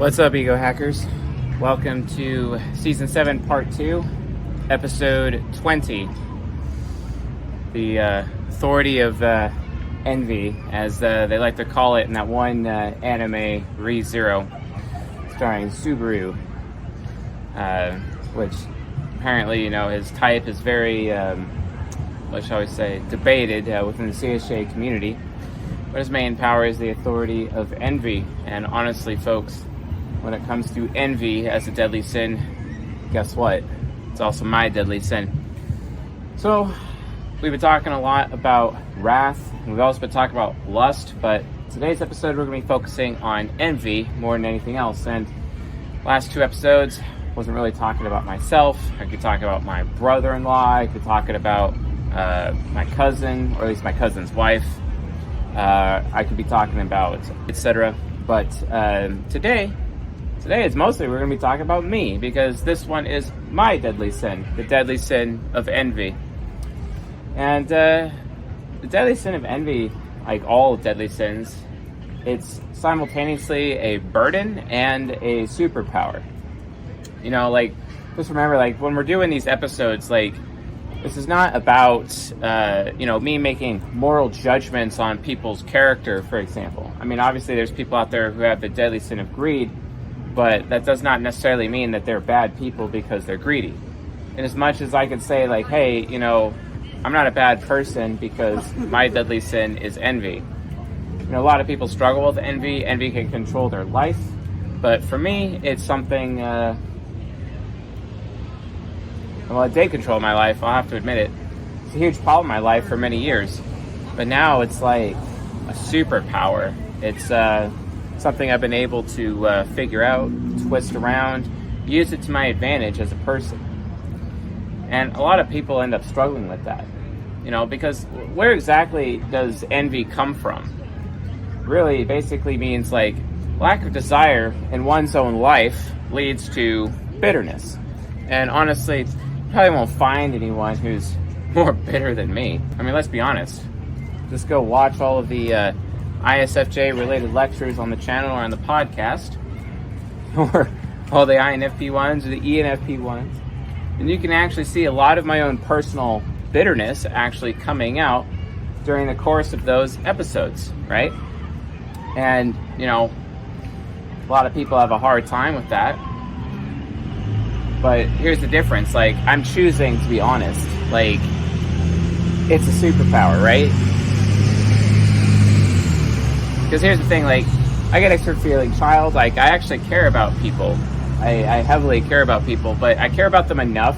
What's up, Ego Hackers? Welcome to Season 7, Part 2, Episode 20. The authority of envy, as they like to call it in that one anime, Re:Zero, starring Subaru, which apparently, his type is very, what shall we say, debated within the CSJ community. But his main power is the authority of envy. And honestly, folks, when it comes to envy as a deadly sin, guess what? It's also my deadly sin. So, we've been talking a lot about wrath. We've also been talking about lust, but today's episode we're going to be focusing on envy more than anything else. And last two episodes, wasn't really talking about myself. I could talk about my brother-in-law. I could talk about my cousin, or at least my cousin's wife. I could be talking about, etc. But today is mostly we're going to be talking about me, because this one is my deadly sin, the deadly sin of envy. And the deadly sin of envy, like all deadly sins, it's simultaneously a burden and a superpower. Just remember, when we're doing these episodes, this is not about, me making moral judgments on people's character, for example. I mean, obviously there's people out there who have the deadly sin of greed, but that does not necessarily mean that they're bad people because they're greedy. And as much as I could say, hey, I'm not a bad person because my deadly sin is envy. A lot of people struggle with envy. Envy can control their life. But for me, it's something, it did control my life, I'll have to admit it. It's a huge problem in my life for many years. But now it's like a superpower. It's something I've been able to figure out, twist around, use it to my advantage as a person. And a lot of people end up struggling with that. Because where exactly does envy come from? Really, basically means lack of desire in one's own life leads to bitterness. And honestly, you probably won't find anyone who's more bitter than me. I mean, let's be honest. Just go watch all of the Isfj related lectures on the channel or on the podcast, or all the INFP ones or the ENFP ones, and you can actually see a lot of my own personal bitterness actually coming out during the course of those episodes, right? And, a lot of people have a hard time with that. But here's the difference. I'm choosing to be honest. It's a superpower, right? Because here's the thing, I get extra feeling child. I actually care about people. I heavily care about people, but I care about them enough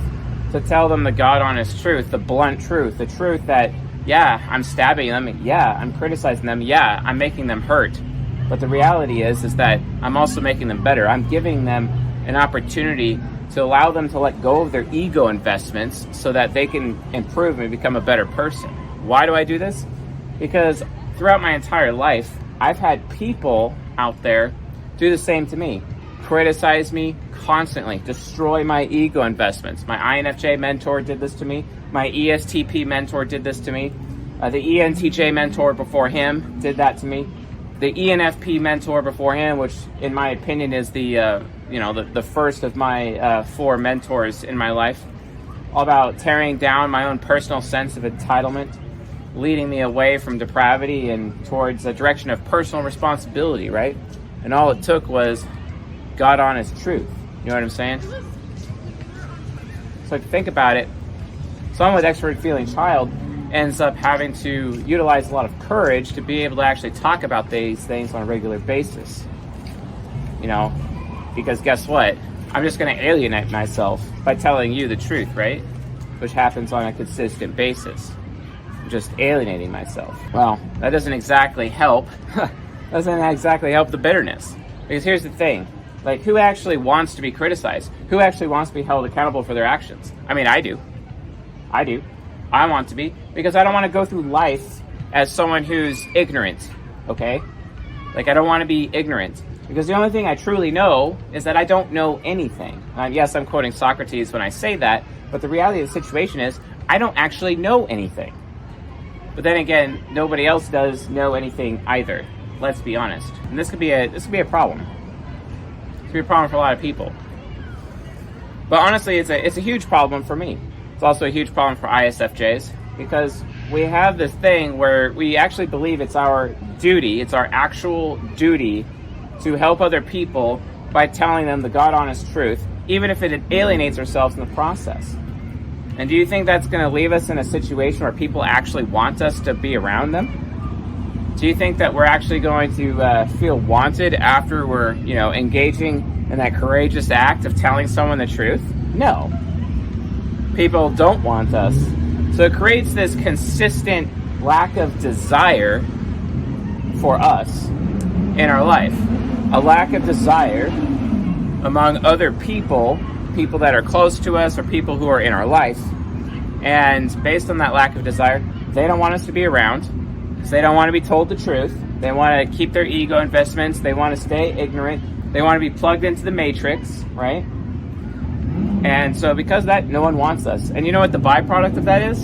to tell them the God honest truth, the blunt truth, the truth that, yeah, I'm stabbing them, yeah, I'm criticizing them, yeah, I'm making them hurt. But the reality is that I'm also making them better. I'm giving them an opportunity to allow them to let go of their ego investments so that they can improve and become a better person. Why do I do this? Because throughout my entire life, I've had people out there do the same to me. Criticize me constantly, destroy my ego investments. My INFJ mentor did this to me. My ESTP mentor did this to me. The ENTJ mentor before him did that to me. The ENFP mentor before him, which in my opinion is the first of my four mentors in my life, all about tearing down my own personal sense of entitlement, leading me away from depravity and towards a direction of personal responsibility, right? And all it took was God honest truth. You know what I'm saying? So if you think about it, someone with extrovert feeling child ends up having to utilize a lot of courage to be able to actually talk about these things on a regular basis. Because guess what? I'm just going to alienate myself by telling you the truth, right? Which happens on a consistent basis. Just alienating myself. Well, that doesn't exactly help. Doesn't exactly help the bitterness. Because here's the thing. Who actually wants to be criticized? Who actually wants to be held accountable for their actions? I mean, I do. I want to be. Because I don't want to go through life as someone who's ignorant. Okay? I don't want to be ignorant. Because the only thing I truly know is that I don't know anything. Yes, I'm quoting Socrates when I say that. But the reality of the situation is, I don't actually know anything. But then again, nobody else does know anything either. Let's be honest. And this could be a problem. be a problem for a lot of people. But honestly, it's a huge problem for me. It's also a huge problem for ISFJs, because we have this thing where we actually believe it's our duty, it's our actual duty to help other people by telling them the God-honest truth, even if it alienates ourselves in the process. And do you think that's going to leave us in a situation where people actually want us to be around them? Do you think that we're actually going to feel wanted after we're, engaging in that courageous act of telling someone the truth? No. People don't want us. So it creates this consistent lack of desire for us in our life. A lack of desire among other people that are close to us or people who are in our life. And based on that lack of desire, they don't want us to be around because they don't want to be told the truth. They want to keep their ego investments. They want to stay ignorant. They want to be plugged into the matrix, right? And so because of that, no one wants us. And you know what the byproduct of that is?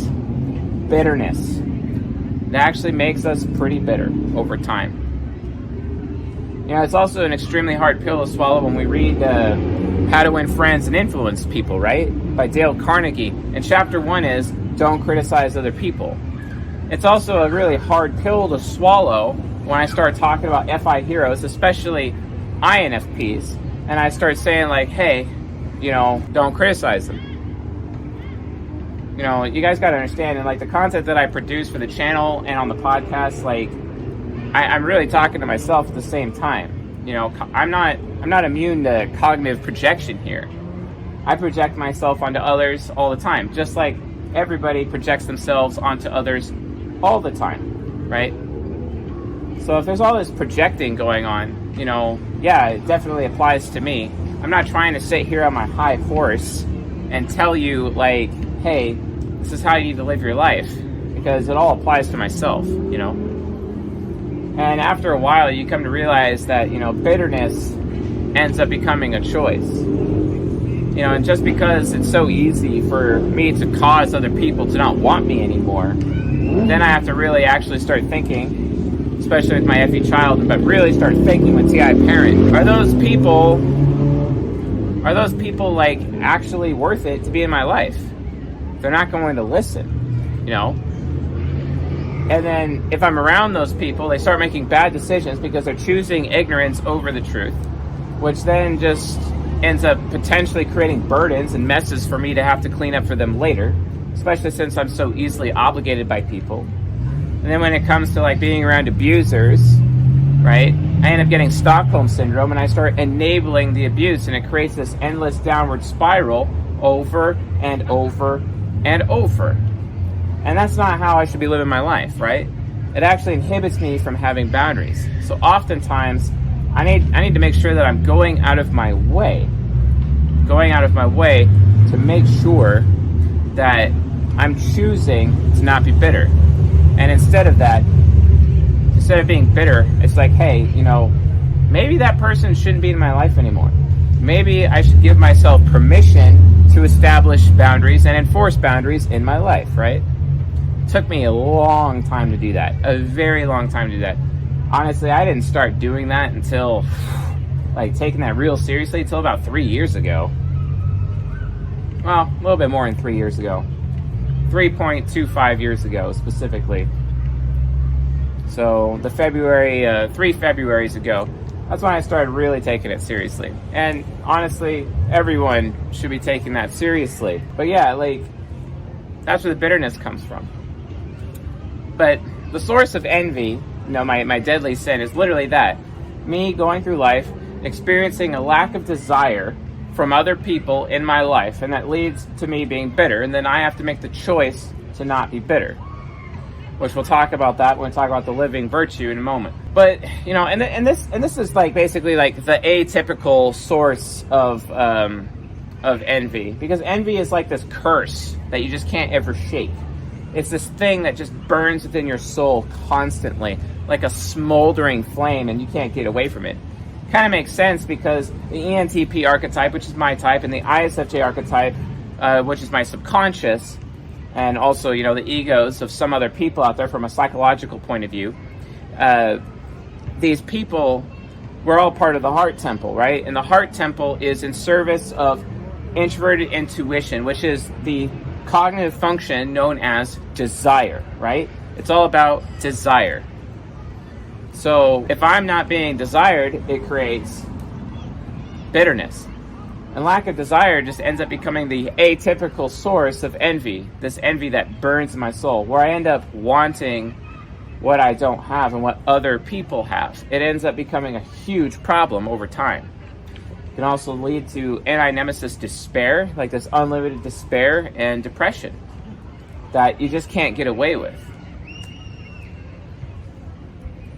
Bitterness. It actually makes us pretty bitter over time. It's also an extremely hard pill to swallow when we read How to Win Friends and Influence People, right? By Dale Carnegie. And chapter 1 is Don't Criticize Other People. It's also a really hard pill to swallow when I start talking about FI heroes, especially INFPs, and I start saying like, hey, don't criticize them. You guys got to understand, and like the content that I produce for the channel and on the podcast, like I'm really talking to myself at the same time. I'm not immune to cognitive projection here. I project myself onto others all the time, just like everybody projects themselves onto others all the time, right? So if there's all this projecting going on, yeah, it definitely applies to me. I'm not trying to sit here on my high horse and tell you like, hey, this is how you need to live your life, because it all applies to myself, And after a while, you come to realize that, bitterness ends up becoming a choice. And just because it's so easy for me to cause other people to not want me anymore, then I have to really actually start thinking, especially with my FE child, but really start thinking with TI parent, are those people like actually worth it to be in my life? They're not going to listen, And then if I'm around those people, they start making bad decisions because they're choosing ignorance over the truth, which then just ends up potentially creating burdens and messes for me to have to clean up for them later, especially since I'm so easily obligated by people. And then when it comes to like being around abusers, right, I end up getting Stockholm Syndrome and I start enabling the abuse, and it creates this endless downward spiral over and over and over. And that's not how I should be living my life, right? It actually inhibits me from having boundaries. So oftentimes, I need to make sure that I'm going out of my way to make sure that I'm choosing to not be bitter. And instead of being bitter, it's like, hey, maybe that person shouldn't be in my life anymore. Maybe I should give myself permission to establish boundaries and enforce boundaries in my life, right? Took me a long time to do that. A very long time to do that. Honestly, I didn't start doing that until, taking that real seriously until about 3 years ago. Well, a little bit more than 3 years ago. 3.25 years ago, specifically. So, 3 Februaries ago, that's when I started really taking it seriously. And honestly, everyone should be taking that seriously. But yeah, that's where the bitterness comes from. But the source of envy, my deadly sin, is literally that. Me going through life, experiencing a lack of desire from other people in my life, and that leads to me being bitter, and then I have to make the choice to not be bitter. Which we'll talk about that when we talk about the living virtue in a moment. But, and this is basically the atypical source of envy. Because envy is like this curse that you just can't ever shake. It's this thing that just burns within your soul constantly, like a smoldering flame, and you can't get away from it. Kind of makes sense because the ENTP archetype, which is my type, and the ISFJ archetype, which is my subconscious, and also, the egos of some other people out there from a psychological point of view, these people we're all part of the heart temple, right? And the heart temple is in service of introverted intuition, which is the cognitive function known as desire, right? It's all about desire. So if I'm not being desired, it creates bitterness. And lack of desire just ends up becoming the atypical source of envy, this envy that burns my soul, where I end up wanting what I don't have and what other people have. It ends up becoming a huge problem over time. It can also lead to anti-nemesis despair, like this unlimited despair and depression that you just can't get away with.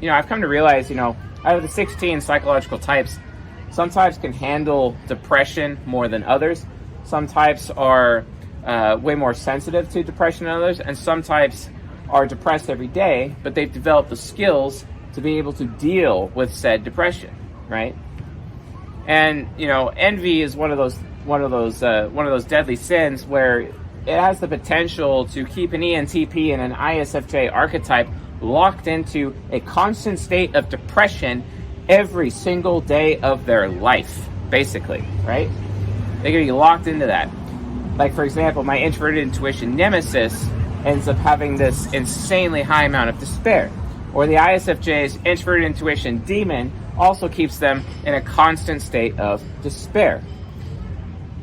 I've come to realize, out of the 16 psychological types, some types can handle depression more than others. Some types are way more sensitive to depression than others, and some types are depressed every day, but they've developed the skills to be able to deal with said depression, right? And envy is one of those deadly sins where it has the potential to keep an ENTP and an ISFJ archetype locked into a constant state of depression every single day of their life, basically, right? They can be locked into that. Like, for example, my introverted intuition nemesis ends up having this insanely high amount of despair. Or the ISFJ's introverted intuition demon also keeps them in a constant state of despair.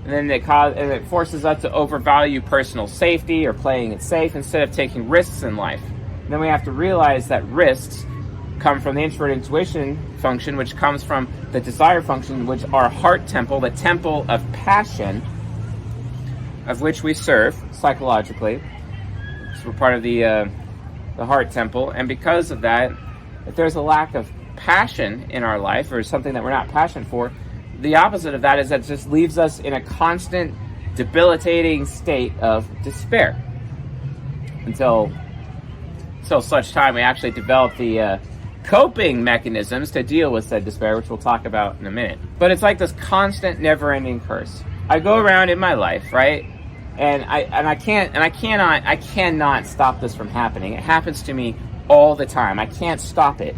And then it forces us to overvalue personal safety or playing it safe instead of taking risks in life. And then we have to realize that risks come from the introverted intuition function, which comes from the desire function, which our heart temple, the temple of passion, of which we serve psychologically. So we're part of the heart temple, and because of that, if there's a lack of passion in our life or something that we're not passionate for, the opposite of that is that it just leaves us in a constant debilitating state of despair until such time we actually develop the coping mechanisms to deal with said despair, which we'll talk about in a minute. But it's like this constant never-ending curse. I go around in my life, right? And I cannot stop this from happening. It happens to me all the time. I can't stop it.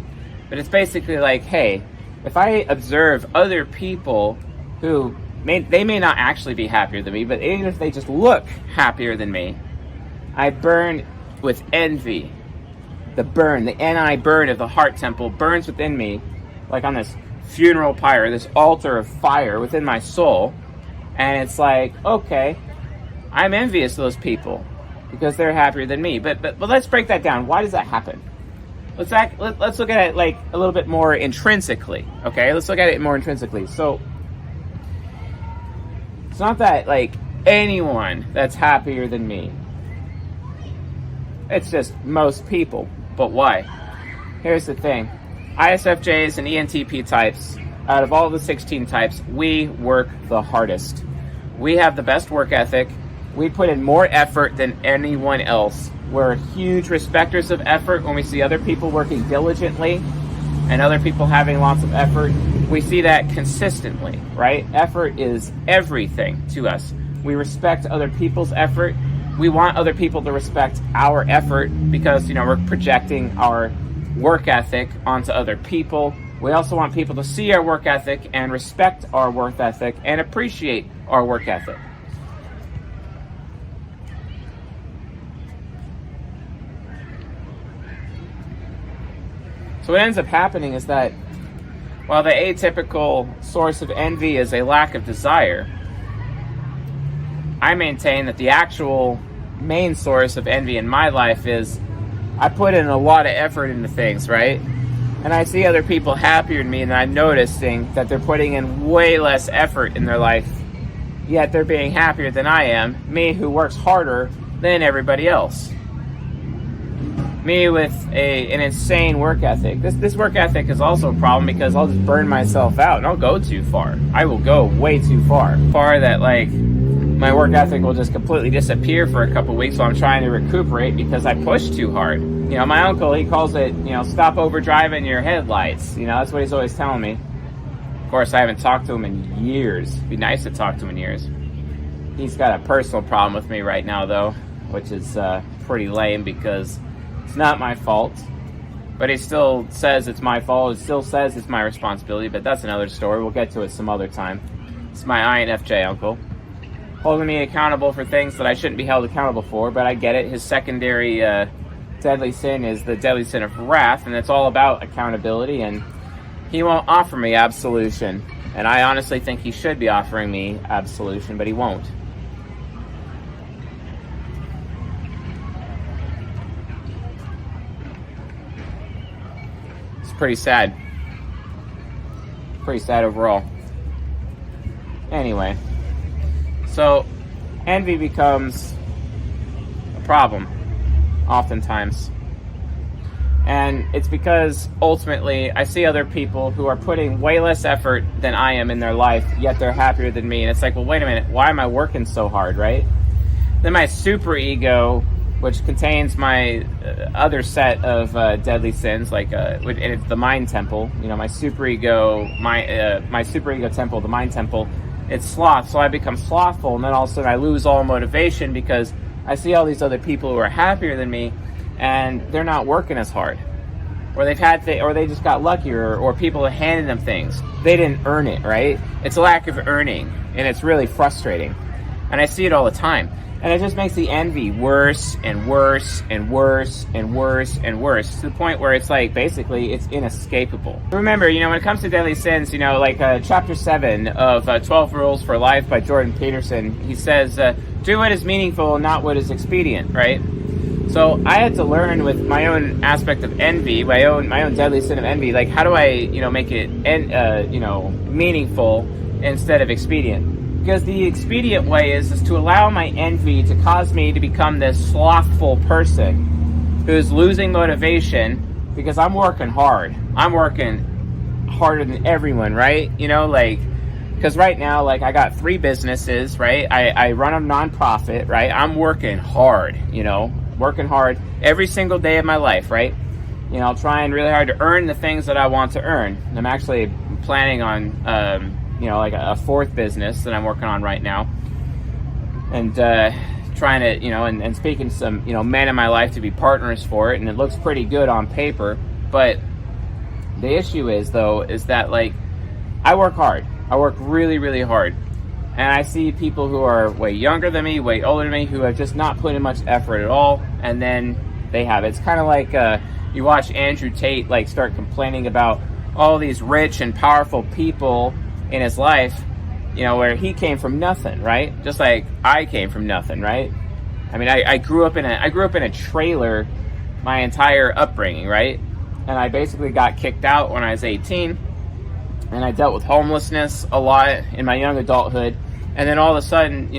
But it's basically like, hey, if I observe other people who they may not actually be happier than me, but even if they just look happier than me, I burn with envy. The NI burn of the heart temple burns within me, like on this funeral pyre, this altar of fire within my soul. And it's like, okay, I'm envious of those people because they're happier than me. But let's break that down. Why does that happen? Let's look at it like a little bit more intrinsically. Okay, let's look at it more intrinsically. So it's not that like anyone that's happier than me. It's just most people. But why? Here's the thing. ISFJs and ENTP types, out of all the 16 types, we work the hardest. We have the best work ethic. We put in more effort than anyone else. We're huge respecters of effort. When we see other people working diligently and other people having lots of effort, we see that consistently, right? Effort is everything to us. We respect other people's effort. We want other people to respect our effort because, we're projecting our work ethic onto other people. We also want people to see our work ethic and respect our work ethic and appreciate our work ethic. So what ends up happening is that while the atypical source of envy is a lack of desire, I maintain that the actual main source of envy in my life is I put in a lot of effort into things, right? And I see other people happier than me, and I'm noticing that they're putting in way less effort in their life, yet they're being happier than I am, me who works harder than everybody else. Me with an insane work ethic. This work ethic is also a problem because I'll just burn myself out and I'll go too far. I will go way too far. Far that my work ethic will just completely disappear for a couple weeks while I'm trying to recuperate because I pushed too hard. My uncle, he calls it, stop overdriving your headlights. That's what he's always telling me. Of course, I haven't talked to him in years. It'd be nice to talk to him in years. He's got a personal problem with me right now, though, which is pretty lame because it's not my fault. but he still says it's my fault. It still says it's my responsibility, but that's another story. We'll get to it some other time. It's my INFJ uncle, holding me accountable for things that I shouldn't be held accountable for, but I get it. His secondary deadly sin is the deadly sin of wrath, and it's all about accountability, and he won't offer me absolution. And I honestly think he should be offering me absolution, but he won't. It's pretty sad. Pretty sad overall. Anyway, so envy becomes a problem oftentimes. And it's because ultimately I see other people who are putting way less effort than I am in their life, yet they're happier than me. And it's like, well, wait a minute, why am I working so hard, right? Then my superego, which contains my other set of deadly sins, like and it's the mind temple. You know, my superego, my superego temple, the mind temple. It's sloth, so I become slothful, and then all of a sudden I lose all motivation because I see all these other people who are happier than me, and they're not working as hard, or they just got luckier, or people have handed them things. They didn't earn it, right? It's a lack of earning, and it's really frustrating, and I see it all the time. And it just makes the envy worse and worse and worse and worse and worse, to the point where it's like, basically, it's inescapable. Remember, when it comes to deadly sins, like chapter 7 of 12 Rules for Life by Jordan Peterson, he says, do what is meaningful and not what is expedient, right? So I had to learn with my own aspect of envy, my own deadly sin of envy, like how do I, make it, meaningful instead of expedient? Because the expedient way is to allow my envy to cause me to become this slothful person who's losing motivation because I'm working hard. I'm working harder than everyone, right? Because right now, I got 3 businesses, right? I run a nonprofit, right? I'm working hard, working hard every single day of my life, right? Trying really hard to earn the things that I want to earn. And I'm actually planning on, like a 4th business that I'm working on right now, and trying to, and speaking to some, men in my life to be partners for it, and it looks pretty good on paper. But the issue is that I work hard. I work really, really hard, and I see people who are way younger than me, way older than me, who have just not put in much effort at all, and then they have it. It's kind of like you watch Andrew Tate start complaining about all these rich and powerful people in his life, where he came from nothing, right? Just like I came from nothing, right? I mean, I grew up in a trailer my entire upbringing, right? And I basically got kicked out when I was 18, and I dealt with homelessness a lot in my young adulthood, and then all of a sudden,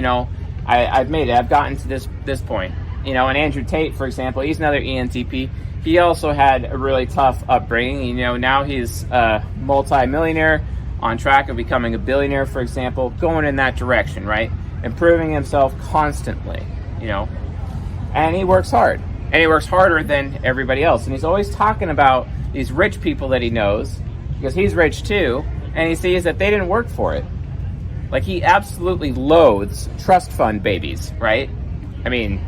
I've made it. I've gotten to this point, and Andrew Tate, for example, he's another ENTP. He also had a really tough upbringing. Now he's a multi-millionaire, on track of becoming a billionaire, for example, going in that direction, right? Improving himself constantly, and he works hard, and he works harder than everybody else, and he's always talking about these rich people that he knows, because he's rich too, and he sees that they didn't work for it. He absolutely loathes trust fund babies, right? I mean,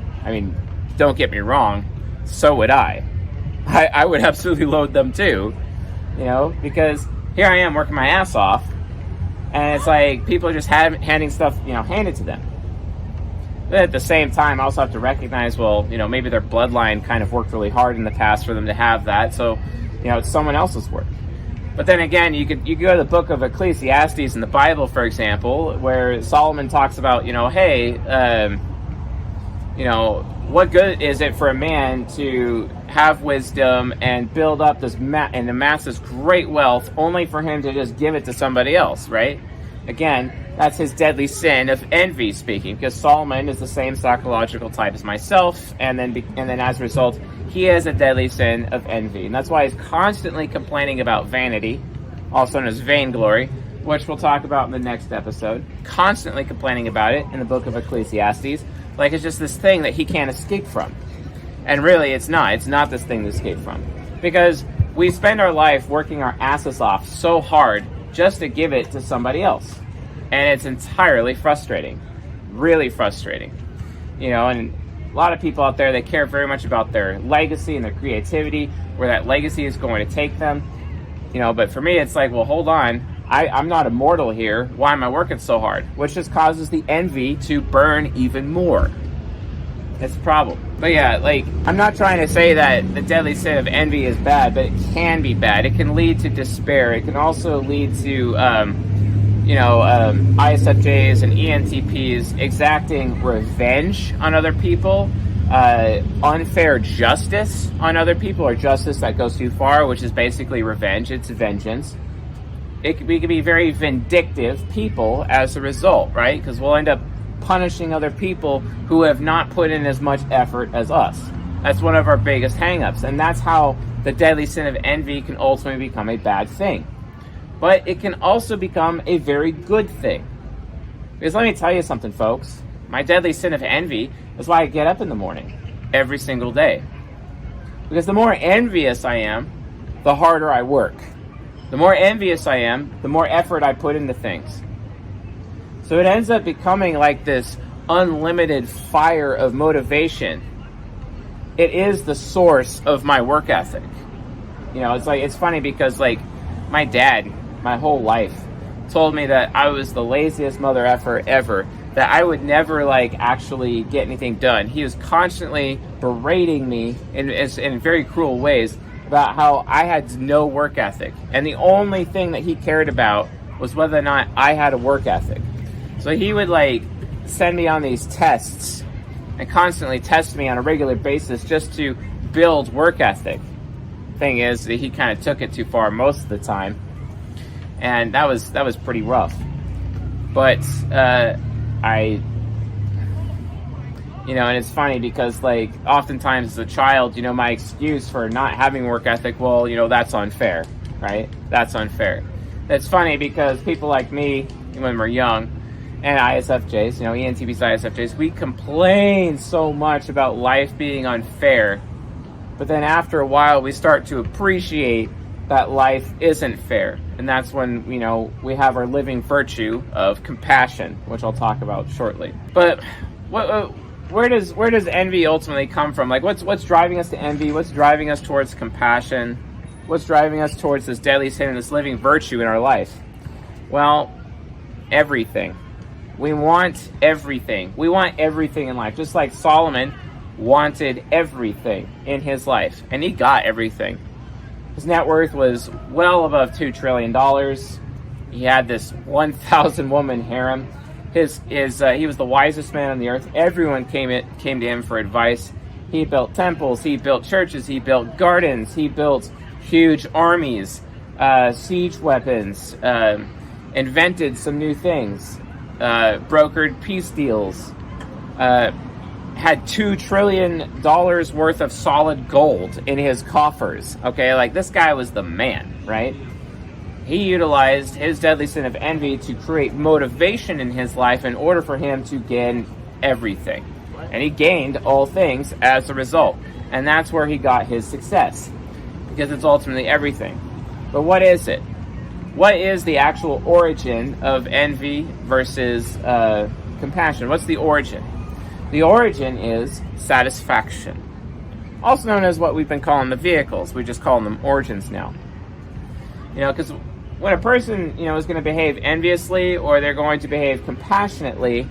don't get me wrong, so would I would absolutely loathe them too, because here I am working my ass off, and it's like people are just handing stuff, handed to them. But at the same time, I also have to recognize, well, maybe their bloodline kind of worked really hard in the past for them to have that, so, it's someone else's work. But then again, you go to the book of Ecclesiastes in the Bible, for example, where Solomon talks about, hey, what good is it for a man to have wisdom and build up and amass this great wealth only for him to just give it to somebody else, right? Again, that's his deadly sin of envy speaking, because Solomon is the same psychological type as myself, and then as a result, he has a deadly sin of envy. And that's why he's constantly complaining about vanity, also known as vainglory, which we'll talk about in the next episode. Constantly complaining about it in the book of Ecclesiastes, it's just this thing that he can't escape from. And really, it's not this thing to escape from. Because we spend our life working our asses off so hard just to give it to somebody else. And it's entirely frustrating. Really frustrating. And a lot of people out there, they care very much about their legacy and their creativity, where that legacy is going to take them. But for me, it's like, well, hold on. I'm not immortal here. Why am I working so hard? Which just causes the envy to burn even more. That's the problem. But yeah, I'm not trying to say that the deadly sin of envy is bad, but it can be bad. It can lead to despair. It can also lead to, ISFJs and ENTPs exacting revenge on other people, unfair justice on other people, or justice that goes too far, which is basically revenge. It's vengeance. We can be very vindictive people as a result, right? Because we'll end up punishing other people who have not put in as much effort as us. That's one of our biggest hang-ups, and that's how the deadly sin of envy can ultimately become a bad thing. But it can also become a very good thing. Because let me tell you something, folks. My deadly sin of envy is why I get up in the morning every single day. Because the more envious I am, the harder I work. The more envious I am, the more effort I put into things. So it ends up becoming like this unlimited fire of motivation. It is the source of my work ethic. It's funny because my dad, my whole life, told me that I was the laziest mother effer ever, that I would never actually get anything done. He was constantly berating me in very cruel ways about how I had no work ethic. And the only thing that he cared about was whether or not I had a work ethic. So he would send me on these tests and constantly test me on a regular basis just to build work ethic. Thing is that he kind of took it too far most of the time, and that was pretty rough. But and it's funny because oftentimes as a child, my excuse for not having work ethic, well, that's unfair, right? That's unfair. It's funny because people like me, when we're young, and ISFJs, ENTPs, ISFJs, we complain so much about life being unfair, but then after a while we start to appreciate that life isn't fair, and that's when we have our living virtue of compassion, which I'll talk about shortly. But where does envy ultimately come from? What's driving us to envy? What's driving us towards compassion? What's driving us towards this deadly sin and this living virtue in our life? Well, everything. We want everything. We want everything in life. Just like Solomon wanted everything in his life, and he got everything. His net worth was well above $2 trillion. He had this 1,000 woman harem. He was the wisest man on the earth. Everyone came to him for advice. He built temples, he built churches, he built gardens, he built huge armies, siege weapons, invented some new things, brokered peace deals, had $2 trillion worth of solid gold in his coffers. Okay, this guy was the man, right? He utilized his deadly sin of envy to create motivation in his life in order for him to gain everything. And he gained all things as a result. And that's where he got his success, because it's ultimately everything. But what is it? What is the actual origin of envy versus compassion? What's the origin? The origin is satisfaction, also known as what we've been calling the vehicles. We just call them origins now. Because when a person, is going to behave enviously or they're going to behave compassionately,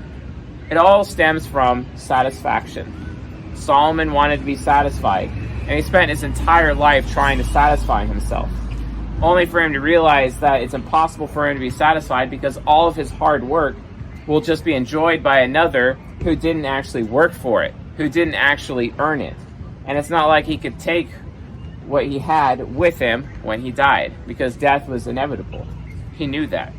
it all stems from satisfaction. Solomon wanted to be satisfied, and he spent his entire life trying to satisfy himself, only for him to realize that it's impossible for him to be satisfied because all of his hard work will just be enjoyed by another who didn't actually work for it, who didn't actually earn it. And it's not like he could take what he had with him when he died, because death was inevitable. He knew that.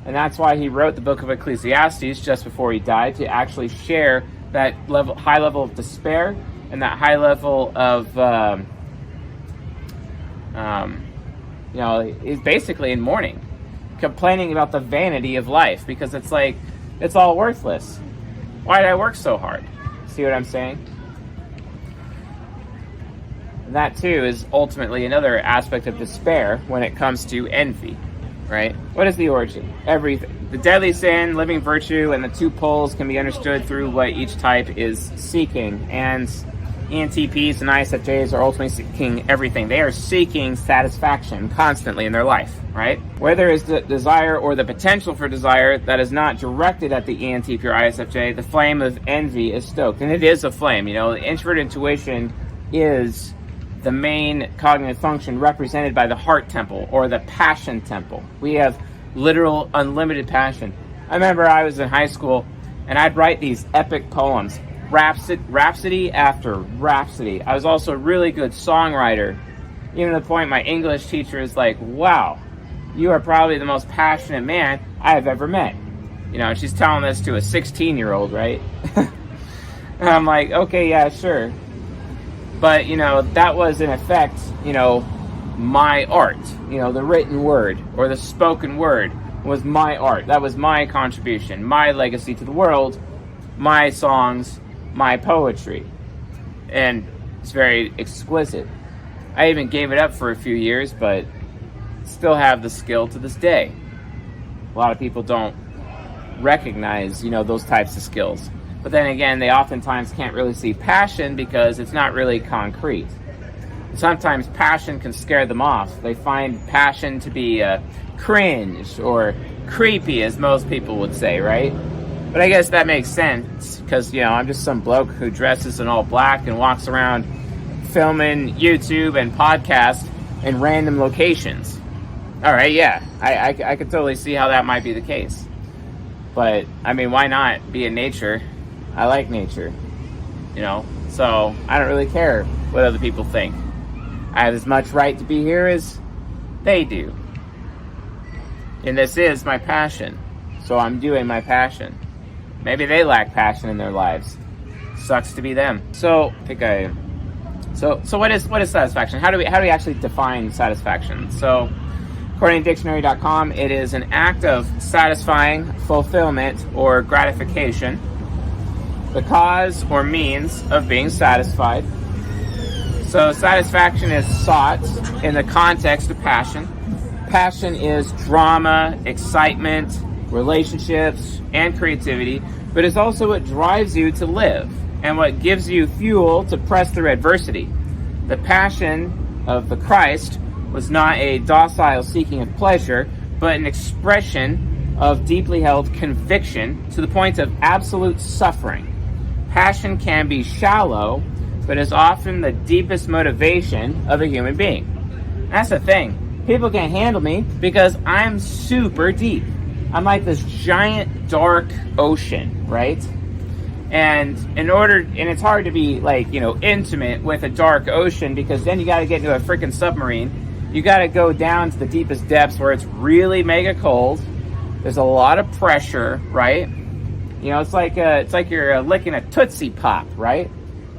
And that's why he wrote the book of Ecclesiastes just before he died, to actually share that high level of despair and that high level of, he's basically in mourning, complaining about the vanity of life, because it's all worthless. Why did I work so hard? See what I'm saying? And that too is ultimately another aspect of despair when it comes to envy, right? What is the origin? Everything. The deadly sin, living virtue, and the two poles can be understood through what each type is seeking. And ENTPs and ISFJs are ultimately seeking everything. They are seeking satisfaction constantly in their life, right? Where there is the desire or the potential for desire that is not directed at the ENTP or ISFJ, the flame of envy is stoked. And it is a flame, The introvert intuition is the main cognitive function represented by the heart temple or the passion temple. We have literal unlimited passion. I remember I was in high school and I'd write these epic poems. Rhapsody after rhapsody. I was also a really good songwriter, even to the point my English teacher is like, wow, you are probably the most passionate man I have ever met. She's telling this to a 16-year-old, right? And I'm like, okay, yeah, sure. But, that was in effect, my art. The written word or the spoken word was my art. That was my contribution, my legacy to the world, my songs, my poetry. And it's very exquisite. I even gave it up for a few years, but still have the skill to this day. A lot of people don't recognize, those types of skills. But then again, they oftentimes can't really see passion because it's not really concrete. Sometimes passion can scare them off. They find passion to be cringe or creepy, as most people would say, right? But I guess that makes sense because, I'm just some bloke who dresses in all black and walks around filming YouTube and podcasts in random locations. All right, yeah, I could totally see how that might be the case. But, why not be in nature? I like nature, so I don't really care what other people think. I have as much right to be here as they do. And this is my passion, so I'm doing my passion. Maybe they lack passion in their lives. Sucks to be them. So what is satisfaction? How do we actually define satisfaction? So according to dictionary.com, it is an act of satisfying, fulfillment, or gratification, the cause or means of being satisfied. So satisfaction is sought in the context of passion. Passion is drama, excitement, relationships, and creativity, but it's also what drives you to live and what gives you fuel to press through adversity. The passion of the Christ was not a docile seeking of pleasure, but an expression of deeply held conviction to the point of absolute suffering. Passion can be shallow, but is often the deepest motivation of a human being. That's the thing. People can't handle me because I'm super deep. I'm like this giant dark ocean, right? And it's hard to be intimate with a dark ocean because then you got to get into a freaking submarine. You got to go down to the deepest depths where it's really mega cold. There's a lot of pressure, right? It's like you're licking a Tootsie Pop, right?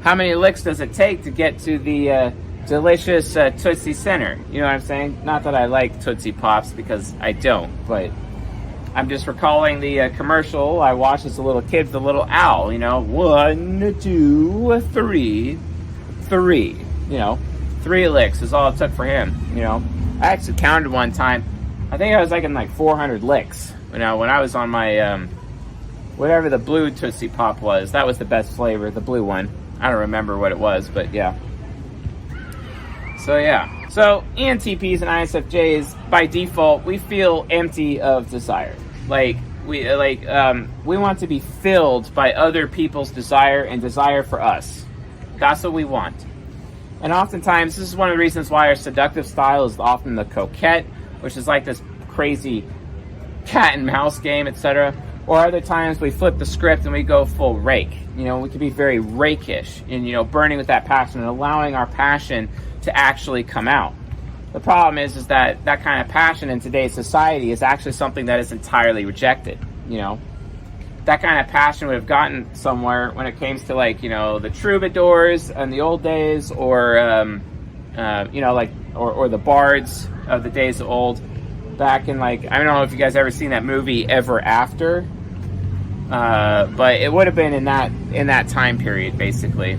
How many licks does it take to get to the delicious Tootsie Center? You know what I'm saying? Not that I like Tootsie Pops because I don't, but I'm just recalling the commercial I watched as a little kid, the little owl, 1, 2, 3, 3, 3 licks is all it took for him, I actually counted one time. I think I was in 400 licks, when I was on my, whatever the blue Tootsie Pop was. That was the best flavor, the blue one. I don't remember what it was, but yeah. So yeah. So ENTPs and ISFJs, by default, we feel empty of desire. We want to be filled by other people's desire and desire for us. That's what we want. And oftentimes, this is one of the reasons why our seductive style is often the coquette, which is like this crazy cat and mouse game, etc. Or other times we flip the script and we go full rake. We can be very rakish and, burning with that passion and allowing our passion to actually come out. The problem is that kind of passion in today's society is actually something that is entirely rejected. That kind of passion would have gotten somewhere when it came to the troubadours in the old days, or or the bards of the days of old. Back in I don't know if you guys ever seen that movie Ever After, but it would have been in that time period basically.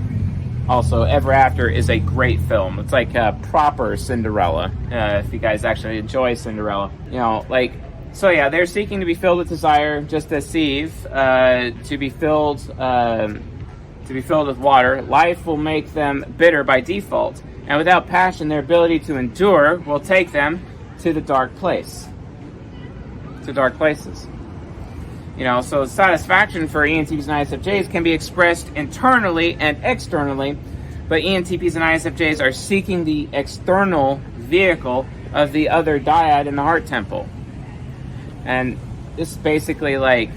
Also, Ever After is a great film. It's like a proper Cinderella, if you guys actually enjoy Cinderella. So yeah, they're seeking to be filled with desire, just as Steve, to be filled, to be filled with water, life will make them bitter by default. And without passion, their ability to endure will take them to the dark place. To dark places. So satisfaction for ENTPs and ISFJs can be expressed internally and externally, but ENTPs and ISFJs are seeking the external vehicle of the other dyad in the heart temple. And this is basically like,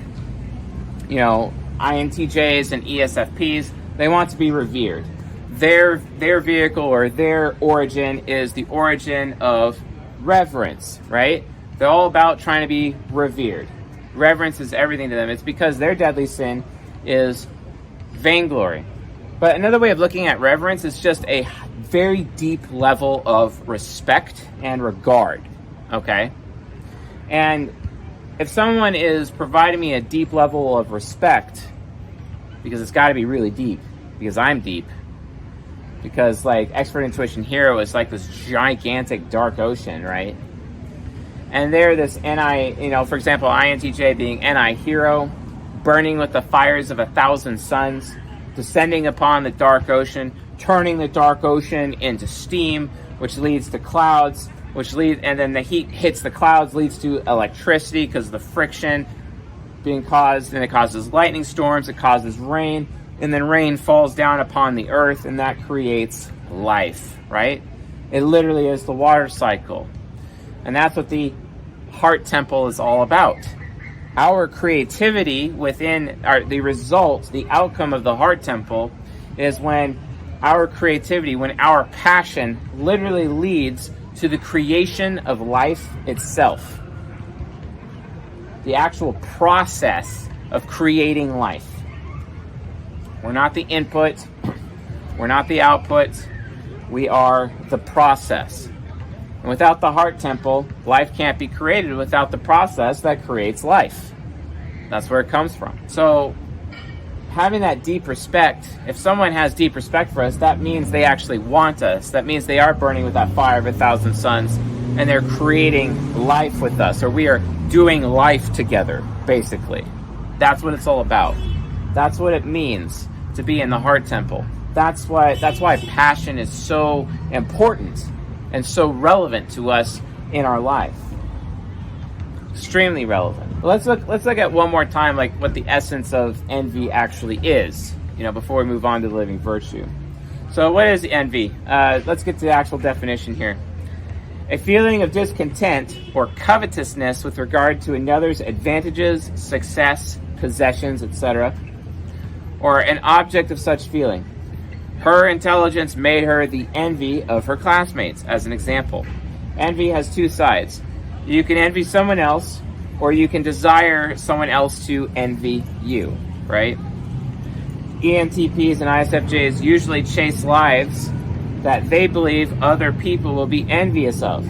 INTJs and ESFPs, they want to be revered. Their vehicle or their origin is the origin of reverence, right? They're all about trying to be revered. Reverence is everything to them. It's because their deadly sin is vainglory. But another way of looking at reverence is just a very deep level of respect and regard, okay? And if someone is providing me a deep level of respect, because it's got to be really deep, because I'm deep, because like Expert Intuition Hero is like this gigantic dark ocean, right? And they're this for example, INTJ being NI hero, burning with the fires of 1,000 suns, descending upon the dark ocean, turning the dark ocean into steam, which leads to clouds, and then the heat hits the clouds, leads to electricity because of the friction being caused, and it causes lightning storms, it causes rain, and then rain falls down upon the earth, and that creates life, right? It literally is the water cycle. And that's what the heart temple is all about. Our creativity within the result, the outcome of the heart temple is when our creativity, when our passion literally leads to the creation of life itself. The actual process of creating life. We're not the input. We're not the output. We are the process. And without the heart temple, life can't be created without the process that creates life. That's where it comes from. So, having that deep respect, if someone has deep respect for us, that means they actually want us. That means they are burning with that fire of 1,000 suns, and they're creating life with us, or we are doing life together, basically. That's what it's all about. That's what it means to be in the heart temple. That's why passion is so important and so relevant to us in our life. Extremely relevant. Let's look at one more time like what the essence of envy actually is, before we move on to the living virtue. So what is envy? Let's get to the actual definition here. A feeling of discontent or covetousness with regard to another's advantages, success, possessions, etc., or an object of such feeling. Her intelligence made her the envy of her classmates, as an example. Envy has two sides. You can envy someone else, or you can desire someone else to envy you, right? ENTPs and ISFJs usually chase lives that they believe other people will be envious of.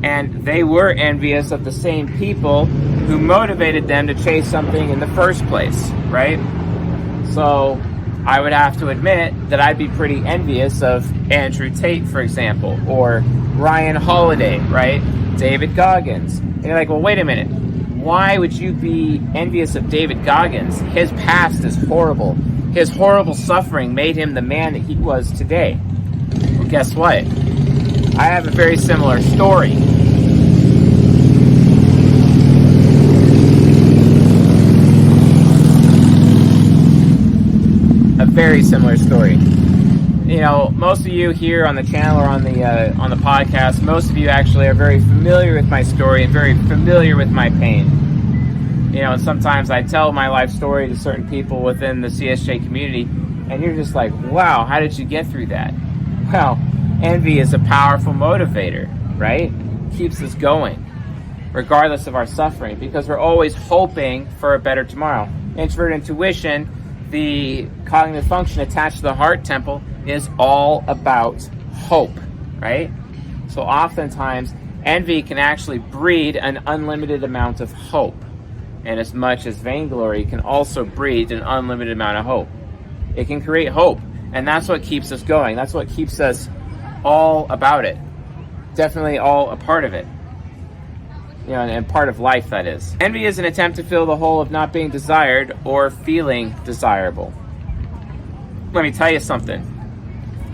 And they were envious of the same people who motivated them to chase something in the first place, right? So I would have to admit that I'd be pretty envious of Andrew Tate, for example, or Ryan Holiday, right? David Goggins. And you're like, well, wait a minute. Why would you be envious of David Goggins? His past is horrible. His horrible suffering made him the man that he was today. Well, guess what? I have a very similar story. A very similar story. Most of you here on the channel or on the podcast, most of you actually are very familiar with my story and very familiar with my pain. And sometimes I tell my life story to certain people within the CSJ community, and you're just like, wow, how did you get through that? Well, envy is a powerful motivator, right? Keeps us going, regardless of our suffering, because we're always hoping for a better tomorrow. Introvert intuition, the cognitive function attached to the heart temple, is all about hope, right? So oftentimes, envy can actually breed an unlimited amount of hope. And as much as vainglory can also breed an unlimited amount of hope. It can create hope, and that's what keeps us going. That's what keeps us all about it. Definitely all a part of it. And part of life, that is. Envy is an attempt to fill the hole of not being desired or feeling desirable. let me tell you something.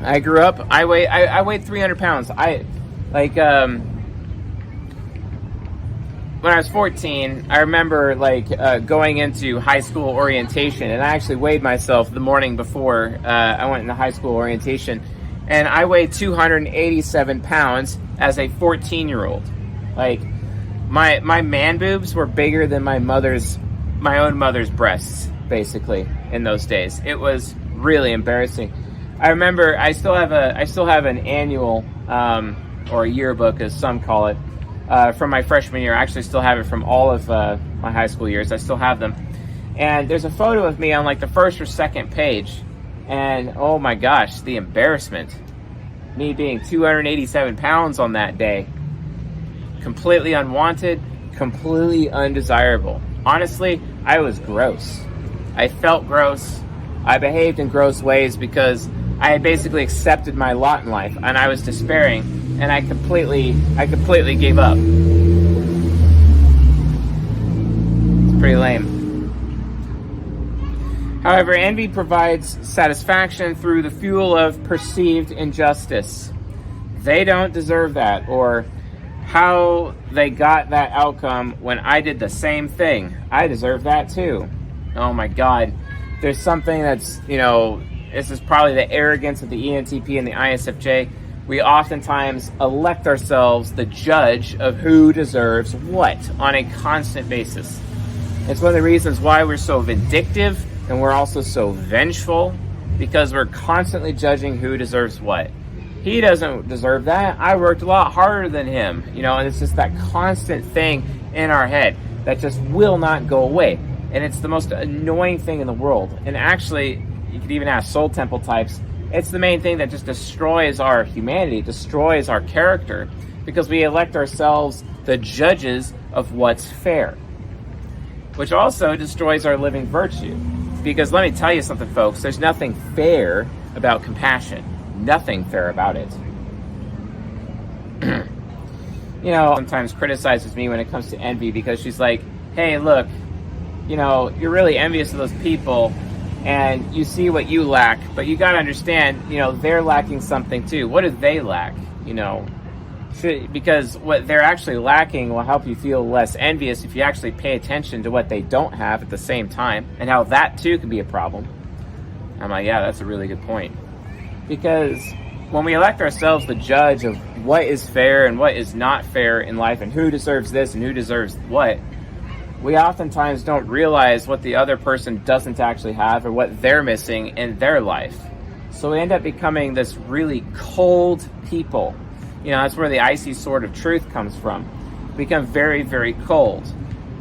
I grew up, I weighed 300 pounds. When I was 14, I remember going into high school orientation, and I actually weighed myself the morning before I went into high school orientation, and I weighed 287 pounds as a 14-year-old. My man boobs were bigger than my own mother's breasts, basically, in those days. It was really embarrassing. I remember I still have an annual or a yearbook, as some call it, from my freshman year. I actually still have it from all of my high school years. I still have them. And there's a photo of me on the first or second page. And oh my gosh, the embarrassment. Me being 287 pounds on that day. Completely unwanted, completely undesirable. Honestly, I was gross. I felt gross. I behaved in gross ways because I had basically accepted my lot in life, and I was despairing, and I completely gave up. It's pretty lame. However, envy provides satisfaction through the fuel of perceived injustice. They don't deserve that, or how they got that outcome when I did the same thing. I deserve that too. Oh my God. There's something that's, this is probably the arrogance of the ENTP and the ISFJ. We oftentimes elect ourselves the judge of who deserves what on a constant basis. It's one of the reasons why we're so vindictive and we're also so vengeful, because we're constantly judging who deserves what. He doesn't deserve that. I worked a lot harder than him, and it's just that constant thing in our head that just will not go away. And it's the most annoying thing in the world. And actually, you could even ask soul temple types, it's the main thing that just destroys our humanity, destroys our character, because we elect ourselves the judges of what's fair, which also destroys our living virtue. Because let me tell you something, folks, there's nothing fair about compassion. Nothing fair about it. Sometimes criticizes me when it comes to envy, because she's like, hey, look, you're really envious of those people and you see what you lack, but you got to understand, they're lacking something too. What do they lack? Because what they're actually lacking will help you feel less envious if you actually pay attention to what they don't have at the same time, and how that too can be a problem. I'm like, yeah, that's a really good point. Because when we elect ourselves the judge of what is fair and what is not fair in life, and who deserves this and who deserves what, we oftentimes don't realize what the other person doesn't actually have or what they're missing in their life. So we end up becoming this really cold people. That's where the icy sword of truth comes from. We become very, very cold,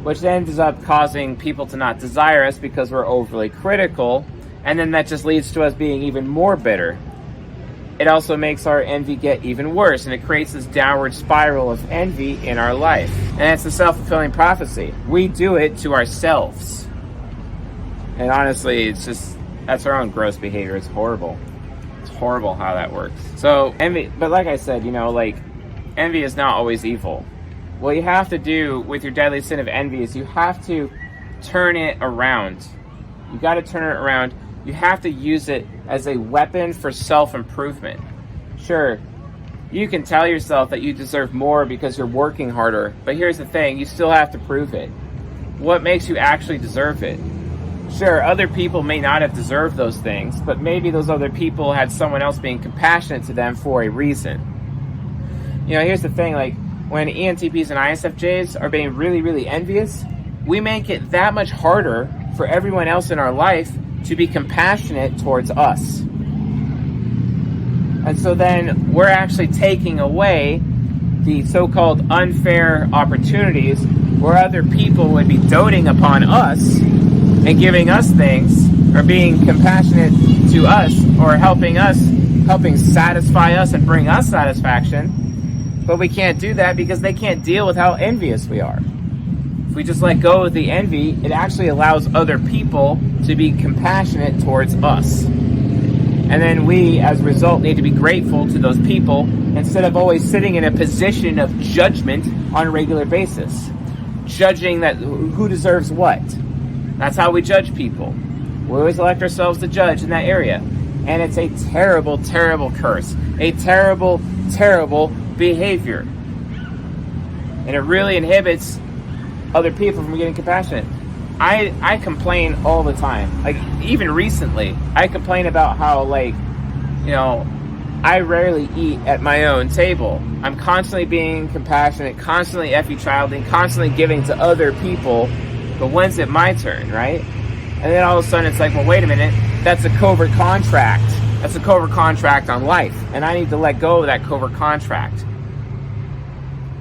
which ends up causing people to not desire us because we're overly critical, and then that just leads to us being even more bitter. It also makes our envy get even worse, and it creates this downward spiral of envy in our life. And it's a self-fulfilling prophecy. We do it to ourselves. And honestly, that's our own gross behavior. It's horrible. It's horrible how that works. So, envy, but like I said, envy is not always evil. What you have to do with your deadly sin of envy is you have to turn it around. You got to turn it around. You have to use it as a weapon for self-improvement. Sure, you can tell yourself that you deserve more because you're working harder, but here's the thing, you still have to prove it. What makes you actually deserve it? Sure, other people may not have deserved those things, but maybe those other people had someone else being compassionate to them for a reason. Here's the thing, when ENTPs and ISFJs are being really, really envious, we make it that much harder for everyone else in our life to be compassionate towards us. And so then we're actually taking away the so-called unfair opportunities where other people would be doting upon us and giving us things, or being compassionate to us, or helping satisfy us and bring us satisfaction. But we can't do that because they can't deal with how envious we are. If we just let go of the envy, it actually allows other people to be compassionate towards us. And then we, as a result, need to be grateful to those people instead of always sitting in a position of judgment on a regular basis. Judging that who deserves what. That's how we judge people. We always elect ourselves the judge in that area. And it's a terrible, terrible curse. A terrible, terrible behavior. And it really inhibits other people from getting compassionate. I complain all the time. Like, even recently, I complain about how, like, you know, I rarely eat at my own table. I'm constantly being compassionate, constantly childing, constantly giving to other people. But when's it my turn, right? And then all of a sudden it's like, well, wait a minute. That's a covert contract. That's a covert contract on life. And I need to let go of that covert contract.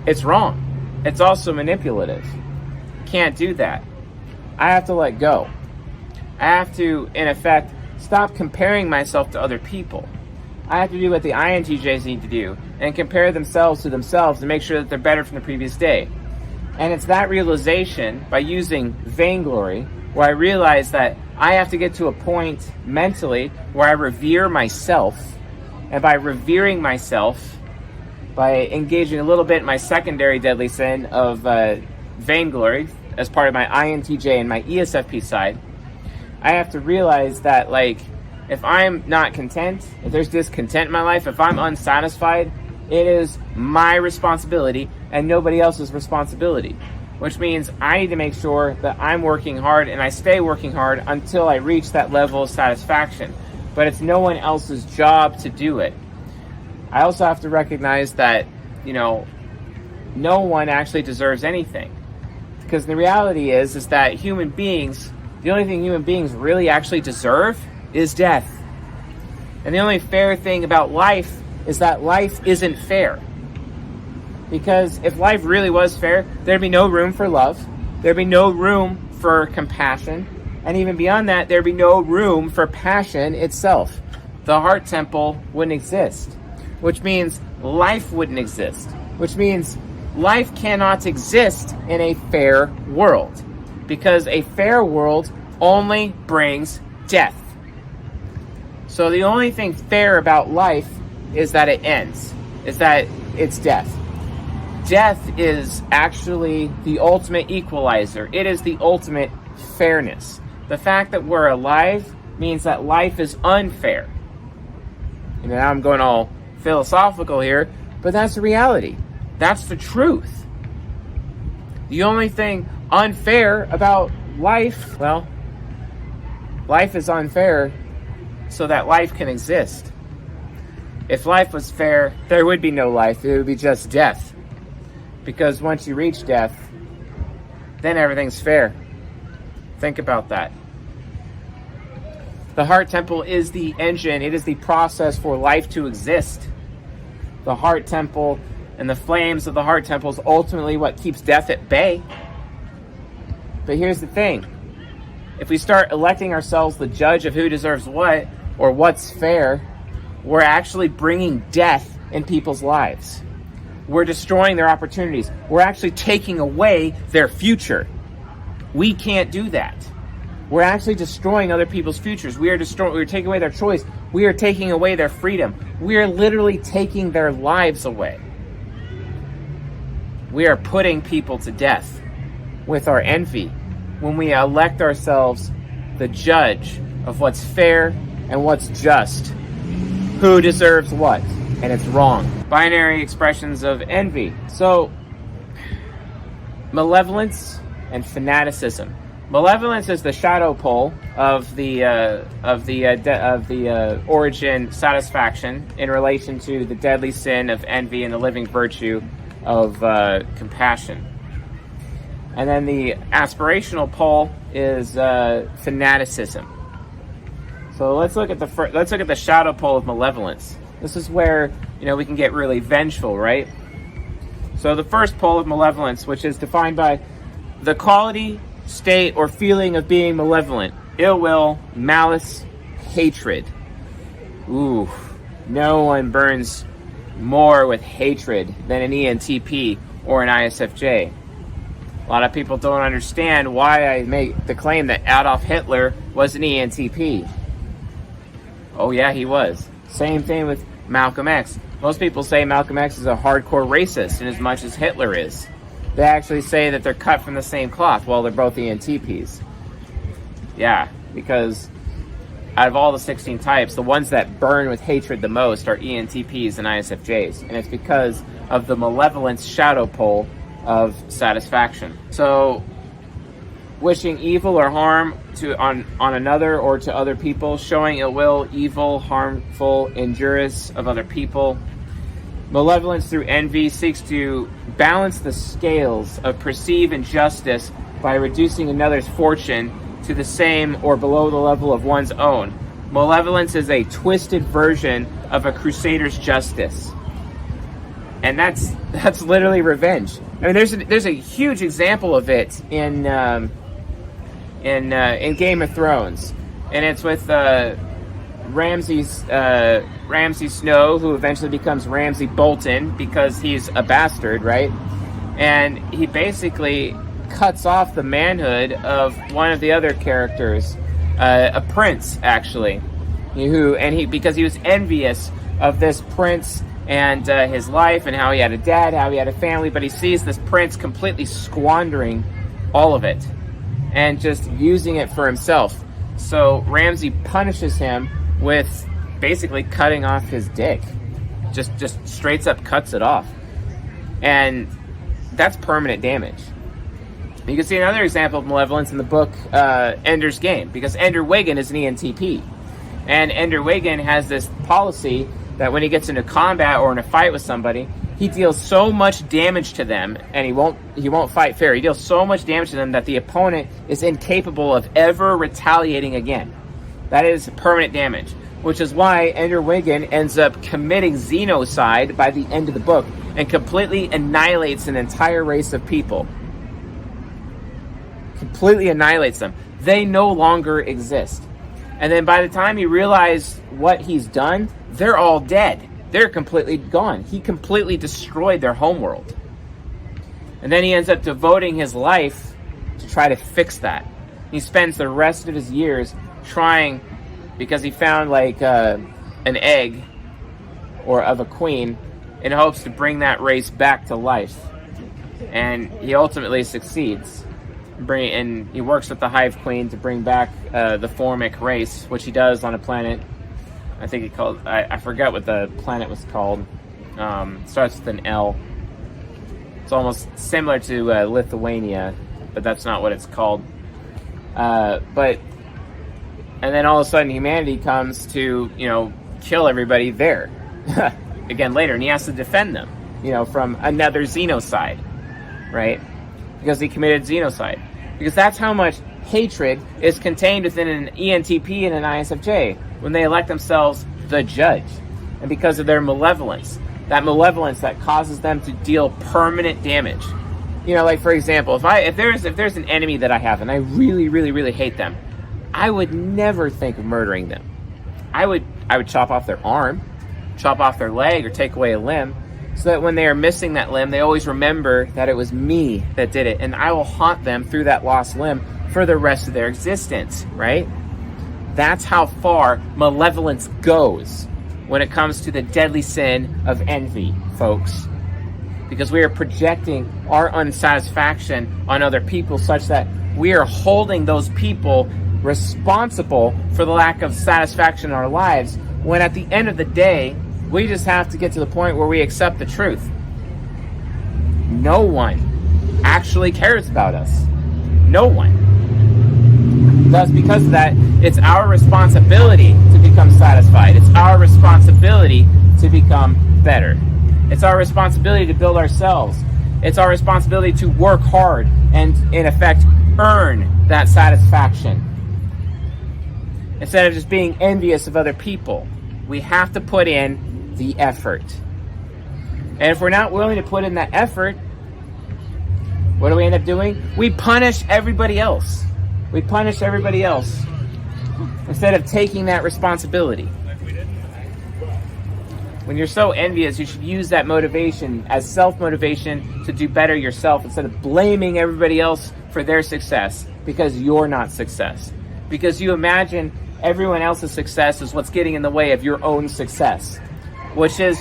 It's wrong. It's also manipulative. Can't do that. I have to let go. I have to, in effect, stop comparing myself to other people. I have to do what the INTJs need to do and compare themselves to themselves to make sure that they're better from the previous day. And it's that realization, by using vainglory, where I realize that I have to get to a point mentally where I revere myself. And by revering myself, by engaging a little bit in my secondary deadly sin of vainglory as part of my INTJ and my ESFP side, I have to realize that, like, if I'm not content, if there's discontent in my life, if I'm unsatisfied, it is my responsibility and nobody else's responsibility. Which means I need to make sure that I'm working hard and I stay working hard until I reach that level of satisfaction. But it's no one else's job to do it. I also have to recognize that, you know, no one actually deserves anything. Because the reality is that human beings, the only thing human beings really actually deserve is death. And the only fair thing about life is that life isn't fair. Because if life really was fair, there'd be no room for love, there'd be no room for compassion, and even beyond that, there'd be no room for passion itself. The heart temple wouldn't exist, which means life wouldn't exist, which means life cannot exist in a fair world, because a fair world only brings death. So the only thing fair about life is that it ends, is that it's death. Death is actually the ultimate equalizer. It is the ultimate fairness. The fact that we're alive means that life is unfair. And now I'm going all philosophical here, but that's the reality. That's the truth. The only thing unfair about life, well, life is unfair so that life can exist. If life was fair, there would be no life. It would be just death. Because once you reach death, then everything's fair. Think about that. The heart temple is the engine. It is the process for life to exist. The heart temple and the flames of the heart temple is ultimately what keeps death at bay. But here's the thing. If we start electing ourselves the judge of who deserves what, or what's fair, we're actually bringing death in people's lives. We're destroying their opportunities. We're actually taking away their future. We can't do that. We're actually destroying other people's futures. We're taking away their choice. We are taking away their freedom. We are literally taking their lives away. We are putting people to death with our envy when we elect ourselves the judge of what's fair and what's just. Who deserves what? And it's wrong. Binary expressions of envy. So, malevolence and fanaticism. Malevolence is the shadow pole of the origin satisfaction in relation to the deadly sin of envy and the living virtue of compassion. And then the aspirational pole is fanaticism. So let's look at the shadow pole of malevolence. This is where, we can get really vengeful, right? So the first pole of malevolence, which is defined by the quality, state, or feeling of being malevolent, ill will, malice, hatred. Ooh, no one burns more with hatred than an ENTP or an ISFJ. A lot of people don't understand why I make the claim that Adolf Hitler was an ENTP. Oh yeah, he was. Same thing with Malcolm X. Most people say Malcolm X is a hardcore racist in as much as Hitler is. They actually say that they're cut from the same cloth while they're both ENTPs. Yeah, because out of all the 16 types, the ones that burn with hatred the most are ENTPs and ISFJs. And it's because of the malevolence shadow pole of satisfaction. So wishing evil or harm on another or to other people, showing ill will, evil, harmful, injurious of other people. Malevolence through envy seeks to balance the scales of perceived injustice by reducing another's fortune to the same or below the level of one's own. Malevolence is a twisted version of a crusader's justice. And that's literally revenge. I mean, there's a huge example of it in Game of Thrones, and it's with Ramsay Snow, who eventually becomes Ramsay Bolton because he's a bastard, right? And he basically cuts off the manhood of one of the other characters, a prince actually, because he was envious of this prince and his life and how he had a dad, how he had a family, but he sees this prince completely squandering all of it and just using it for himself. So Ramsay punishes him with basically cutting off his dick. Just straight up cuts it off. And that's permanent damage. You can see another example of malevolence in the book Ender's Game, because Ender Wiggin is an ENTP. And Ender Wiggin has this policy that when he gets into combat or in a fight with somebody, he deals so much damage to them, and he won't fight fair. He deals so much damage to them that the opponent is incapable of ever retaliating again. That is permanent damage, which is why Ender Wiggin ends up committing xenocide by the end of the book and completely annihilates an entire race of people. Completely annihilates them. They no longer exist. And then by the time he realized what he's done, they're all dead. They're completely gone. He completely destroyed their homeworld. And then he ends up devoting his life to try to fix that. He spends the rest of his years trying, because he found like an egg or of a queen in hopes to bring that race back to life. And he ultimately succeeds. And he works with the Hive Queen to bring back the Formic race, which he does on a planet. I think he called, I forget what the planet was called. Starts with an L. It's almost similar to Lithuania, but that's not what it's called. And then all of a sudden humanity comes to, kill everybody there. Again later, and he has to defend them, from another xenocide, right? Because he committed xenocide. Because that's how much hatred is contained within an ENTP and an ISFJ when they elect themselves the judge. And because of their malevolence. That malevolence that causes them to deal permanent damage. Like for example, if there's an enemy that I have and I really, really, really hate them, I would never think of murdering them. I would chop off their arm, chop off their leg, or take away a limb, so that when they are missing that limb, they always remember that it was me that did it, and I will haunt them through that lost limb for the rest of their existence, right? That's how far malevolence goes when it comes to the deadly sin of envy, folks. Because we are projecting our unsatisfaction on other people such that we are holding those people responsible for the lack of satisfaction in our lives, when at the end of the day, we just have to get to the point where we accept the truth. No one actually cares about us. No one. Thus, because of that, it's our responsibility to become satisfied. It's our responsibility to become better. It's our responsibility to build ourselves. It's our responsibility to work hard and, in effect, earn that satisfaction. Instead of just being envious of other people, we have to put in the effort. And if we're not willing to put in that effort, what do we end up doing? We punish everybody else. We punish everybody else instead of taking that responsibility. When you're so envious, you should use that motivation as self-motivation to do better yourself instead of blaming everybody else for their success because you're not success. Because you imagine everyone else's success is what's getting in the way of your own success, which is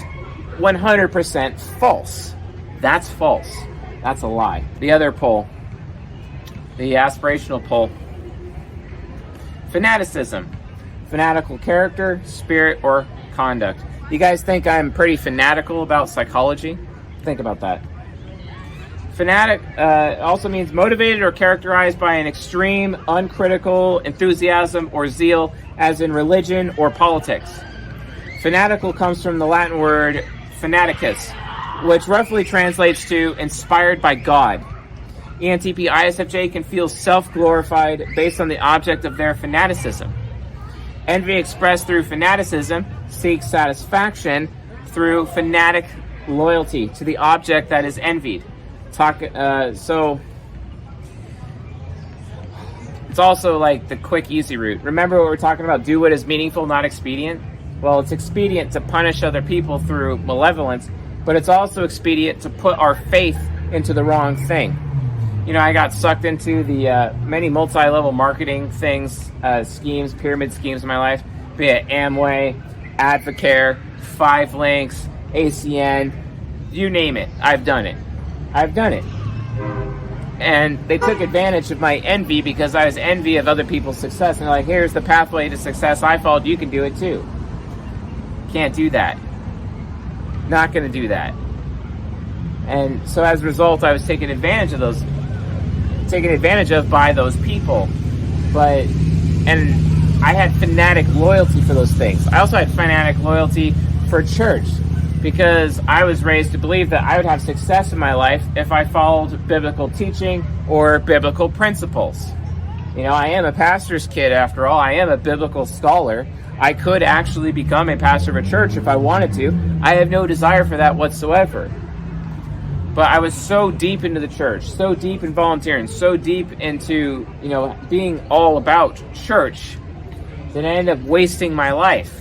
100% false. That's false. That's a lie. The other pole, the aspirational pole. Fanaticism. fanatical character, spirit, or conduct. You guys think I'm pretty fanatical about psychology? Think about that. Fanatic also means motivated or characterized by an extreme, uncritical enthusiasm or zeal, as in religion or politics. Fanatical comes from the Latin word fanaticus, which roughly translates to inspired by God. ENTP ISFJ can feel self-glorified based on the object of their fanaticism. Envy expressed through fanaticism seeks satisfaction through fanatic loyalty to the object that is envied. So it's also like the quick, easy route. Remember what we're talking about? Do what is meaningful, not expedient. Well, it's expedient to punish other people through malevolence, but it's also expedient to put our faith into the wrong thing. You know, I got sucked into the many multi-level marketing things, schemes, pyramid schemes in my life, be it Amway, Advocare, 5 Links, ACN, you name it. I've done it. And they took advantage of my envy because I was envy of other people's success. And they're like, here's the pathway to success I followed. You can do it too. Can't do that. Not going to do that. And so as a result, I was taken advantage of by those people. And I had fanatic loyalty for those things. I also had fanatic loyalty for church, because I was raised to believe that I would have success in my life if I followed biblical teaching or biblical principles. You know, I am a pastor's kid after all. I am a biblical scholar. I could actually become a pastor of a church if I wanted to. I have no desire for that whatsoever. But I was so deep into the church, so deep in volunteering, so deep into, being all about church, that I ended up wasting my life.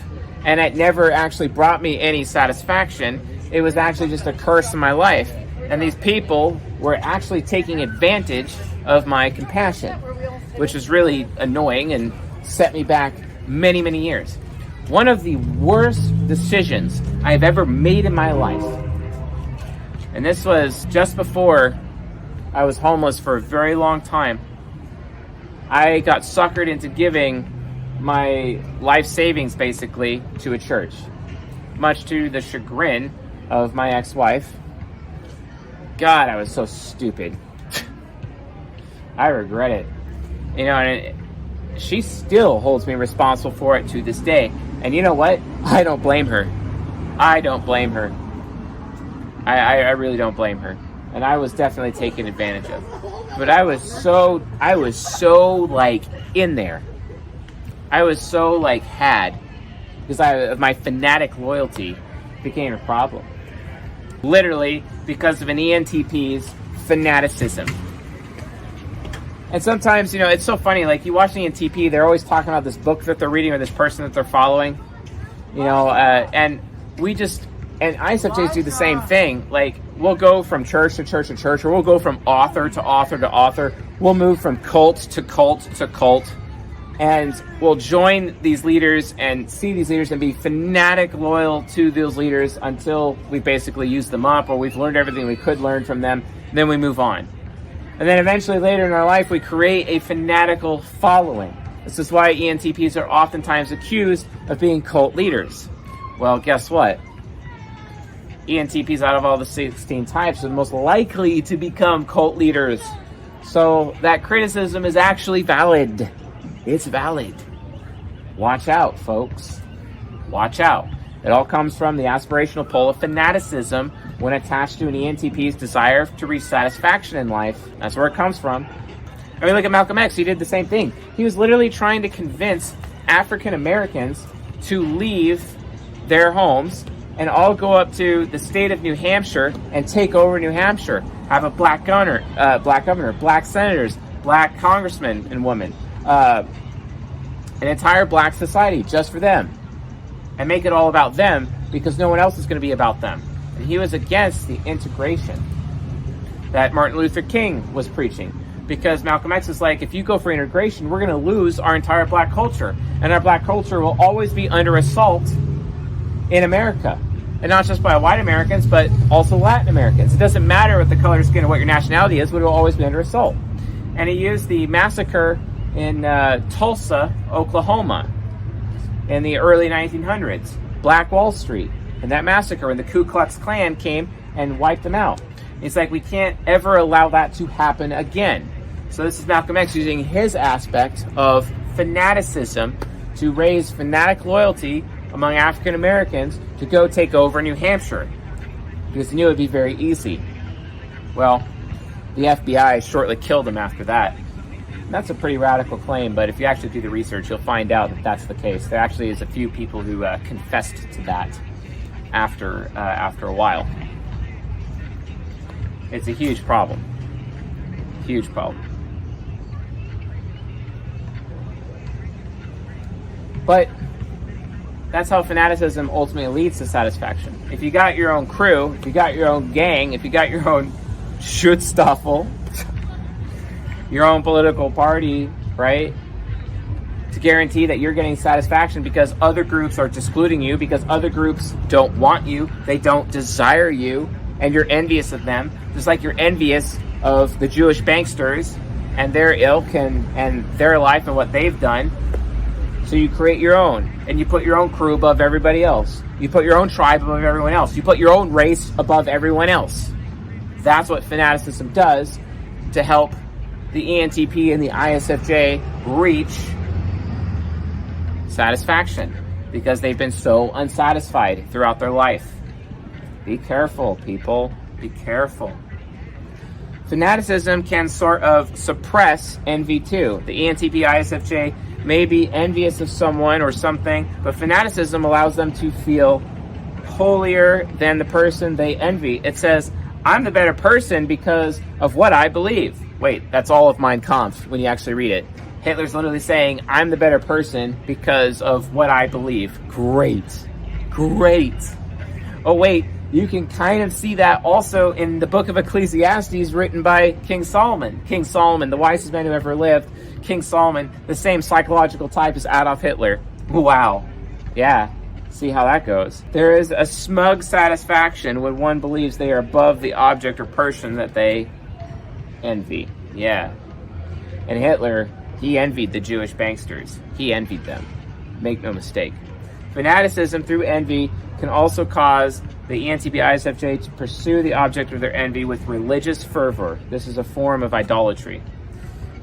And it never actually brought me any satisfaction. It was actually just a curse in my life. And these people were actually taking advantage of my compassion, which was really annoying and set me back many, many years. One of the worst decisions I've ever made in my life. And this was just before I was homeless for a very long time. I got suckered into giving my life savings basically to a church, much to the chagrin of my ex-wife. God, I was so stupid. I regret it. And she still holds me responsible for it to this day. And you know what? I don't blame her. I really don't blame her. And I was definitely taken advantage of. But I was so like in there. I was so like because my fanatic loyalty became a problem. Literally because of an ENTP's fanaticism. And sometimes, it's so funny, like you watch an ENTP, they're always talking about this book that they're reading or this person that they're following. And ISFJs do the same thing. Like, we'll go from church to church to church, or we'll go from author to author to author. We'll move from cult to cult to cult. And we'll join these leaders and see these leaders and be fanatic loyal to those leaders until we basically use them up, or we've learned everything we could learn from them. Then we move on. And then eventually later in our life, we create a fanatical following. This is why ENTPs are oftentimes accused of being cult leaders. Well, guess what? ENTPs, out of all the 16 types, are the most likely to become cult leaders. So that criticism is actually valid. It's valid. Watch out, folks. Watch out. It all comes from the aspirational pole of fanaticism when attached to an ENTP's desire to reach satisfaction in life. That's where it comes from. I mean, look at Malcolm X. He did the same thing. He was literally trying to convince African Americans to leave their homes and all go up to the state of New Hampshire and take over New Hampshire. Have a black governor, black senators, black congressmen and women. An entire black society just for them, and make it all about them because no one else is going to be about them. And he was against the integration that Martin Luther King was preaching, because Malcolm X is like, if you go for integration, we're going to lose our entire black culture, and our black culture will always be under assault in America, and not just by white Americans, but also Latin Americans. It doesn't matter what the color of skin or what your nationality is, but it will always be under assault. And he used the massacre in Tulsa, Oklahoma, in the early 1900s, Black Wall Street, and that massacre when the Ku Klux Klan came and wiped them out. It's like we can't ever allow that to happen again. So this is Malcolm X using his aspect of fanaticism to raise fanatic loyalty among African Americans to go take over New Hampshire, because he knew it would be very easy. Well, the FBI shortly killed him after that. That's a pretty radical claim, but if you actually do the research, you'll find out that that's the case. There actually is a few people who confessed to that after a while. It's a huge problem. Huge problem. But that's how fanaticism ultimately leads to satisfaction. If you got your own crew, if you got your own gang, if you got your own Schutzstaffel, your own political party, right? To guarantee that you're getting satisfaction because other groups are excluding you, because other groups don't want you, they don't desire you, and you're envious of them. Just like you're envious of the Jewish banksters and their ilk and their life and what they've done. So you create your own, and you put your own crew above everybody else. You put your own tribe above everyone else. You put your own race above everyone else. That's what fanaticism does to help the ENTP and the ISFJ reach satisfaction, because they've been so unsatisfied throughout their life. Be careful, people. Be careful. Fanaticism can sort of suppress envy too. The ENTP, ISFJ may be envious of someone or something, but fanaticism allows them to feel holier than the person they envy. It says, I'm the better person because of what I believe. Wait, that's all of Mein Kampf when you actually read it. Hitler's literally saying, I'm the better person because of what I believe. Great. Great. Oh, wait, you can kind of see that also in the book of Ecclesiastes written by King Solomon. King Solomon, the wisest man who ever lived. King Solomon, the same psychological type as Adolf Hitler. Wow. Yeah. See how that goes. There is a smug satisfaction when one believes they are above the object or person that they envy. Yeah. And Hitler, he envied the Jewish banksters. He envied them. Make no mistake. Fanaticism through envy can also cause the ENTP ISFJ to pursue the object of their envy with religious fervor. This is a form of idolatry.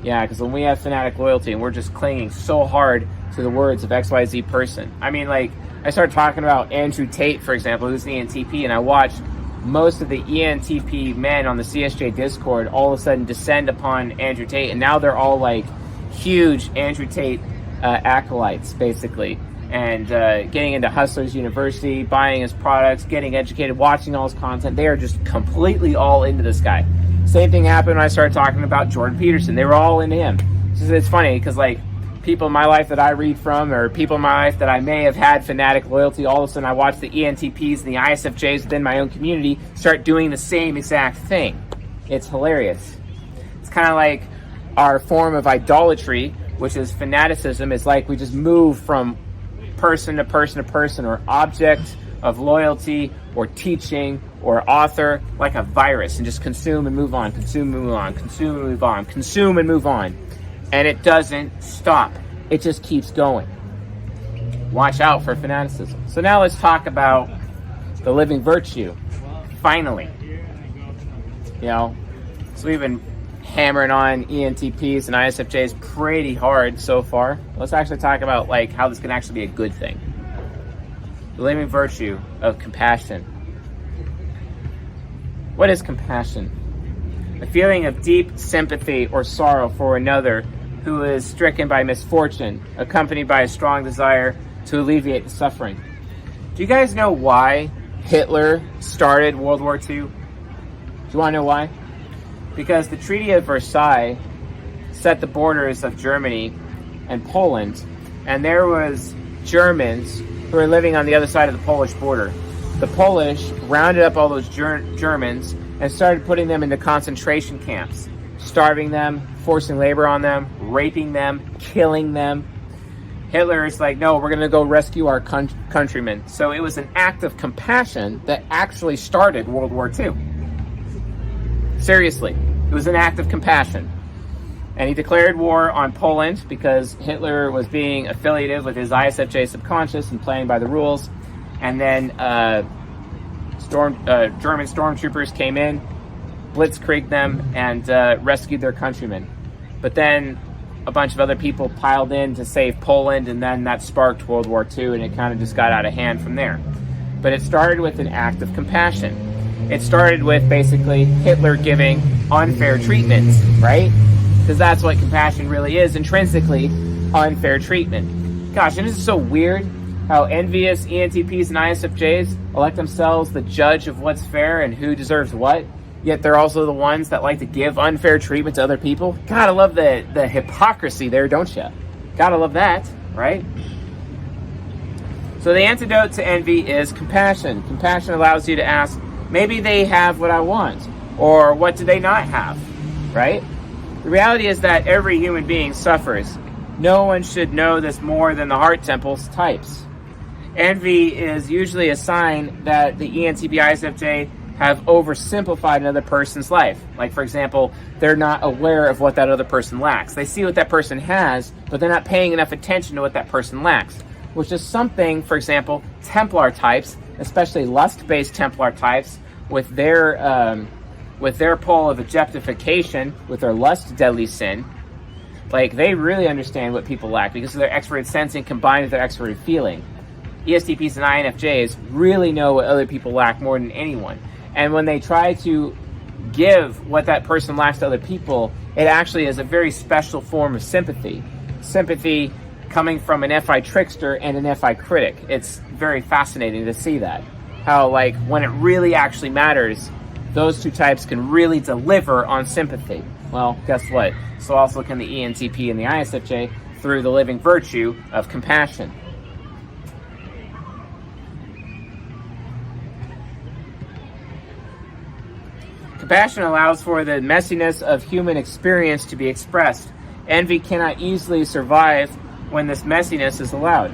Yeah, because when we have fanatic loyalty and we're just clinging so hard to the words of XYZ person. I mean, like, I started talking about Andrew Tate, for example, who's an ENTP, and I watched most of the ENTP men on the CSJ Discord all of a sudden descend upon Andrew Tate, and now they're all like huge Andrew Tate acolytes, basically, and getting into Hustlers University, buying his products, getting educated, watching all his content. They are just completely all into this guy. Same thing happened when I started talking about Jordan Peterson. They were all into him. It's funny because, like, people in my life that I read from, or people in my life that I may have had fanatic loyalty, all of a sudden I watch the ENTPs and the ISFJs within my own community start doing the same exact thing. It's hilarious. It's kind of like our form of idolatry, which is fanaticism. It's like we just move from person to person to person, or object of loyalty or teaching or author, like a virus, and just consume and move on, consume and move on, consume and move on, consume and move on. And it doesn't stop. It just keeps going. Watch out for fanaticism. So now let's talk about the living virtue. Finally. You know, so we've been hammering on ENTPs and ISFJs pretty hard so far. Let's actually talk about like how this can actually be a good thing. The living virtue of compassion. What is compassion? A feeling of deep sympathy or sorrow for another who is stricken by misfortune, accompanied by a strong desire to alleviate the suffering. Do you guys know why Hitler started World War II? Do you want to know why? Because the Treaty of Versailles set the borders of Germany and Poland, and there was Germans who were living on the other side of the Polish border. The Polish rounded up all those Germans and started putting them into concentration camps, starving them, forcing labor on them, raping them, killing them. Hitler is like, no, we're going to go rescue our countrymen. So it was an act of compassion that actually started World War II. Seriously, it was an act of compassion. And he declared war on Poland because Hitler was being affiliated with his ISFJ subconscious and playing by the rules. And then German stormtroopers came in, blitzkrieged them, and rescued their countrymen. But then a bunch of other people piled in to save Poland, and then that sparked World War II, and it kind of just got out of hand from there. But it started with an act of compassion. It started with basically Hitler giving unfair treatments, right? Because that's what compassion really is, intrinsically unfair treatment. Gosh, and this is so weird how envious ENTPs and ISFJs elect themselves the judge of what's fair and who deserves what, yet they're also the ones that like to give unfair treatment to other people. Gotta love the hypocrisy there, don't you? Gotta love that, right? So the antidote to envy is compassion. Compassion allows you to ask, maybe they have what I want, or what do they not have, right? The reality is that every human being suffers. No one should know this more than the heart temples types. Envy is usually a sign that the ENTP ISFJ have oversimplified another person's life. Like, for example, they're not aware of what that other person lacks. They see what that person has, but they're not paying enough attention to what that person lacks, which is something, for example, Templar types, especially lust-based Templar types, with their pole of objectification, with their lust deadly sin, like, they really understand what people lack because of their extroverted sensing combined with their extroverted feeling. ESTPs and INFJs really know what other people lack more than anyone. And when they try to give what that person lacks to other people, it actually is a very special form of sympathy. Sympathy coming from an FI trickster and an FI critic. It's very fascinating to see that. How, like, when it really actually matters, those two types can really deliver on sympathy. Well, guess what? So also can the ENTP and the ISFJ through the living virtue of compassion. Compassion allows for the messiness of human experience to be expressed. Envy cannot easily survive when this messiness is allowed.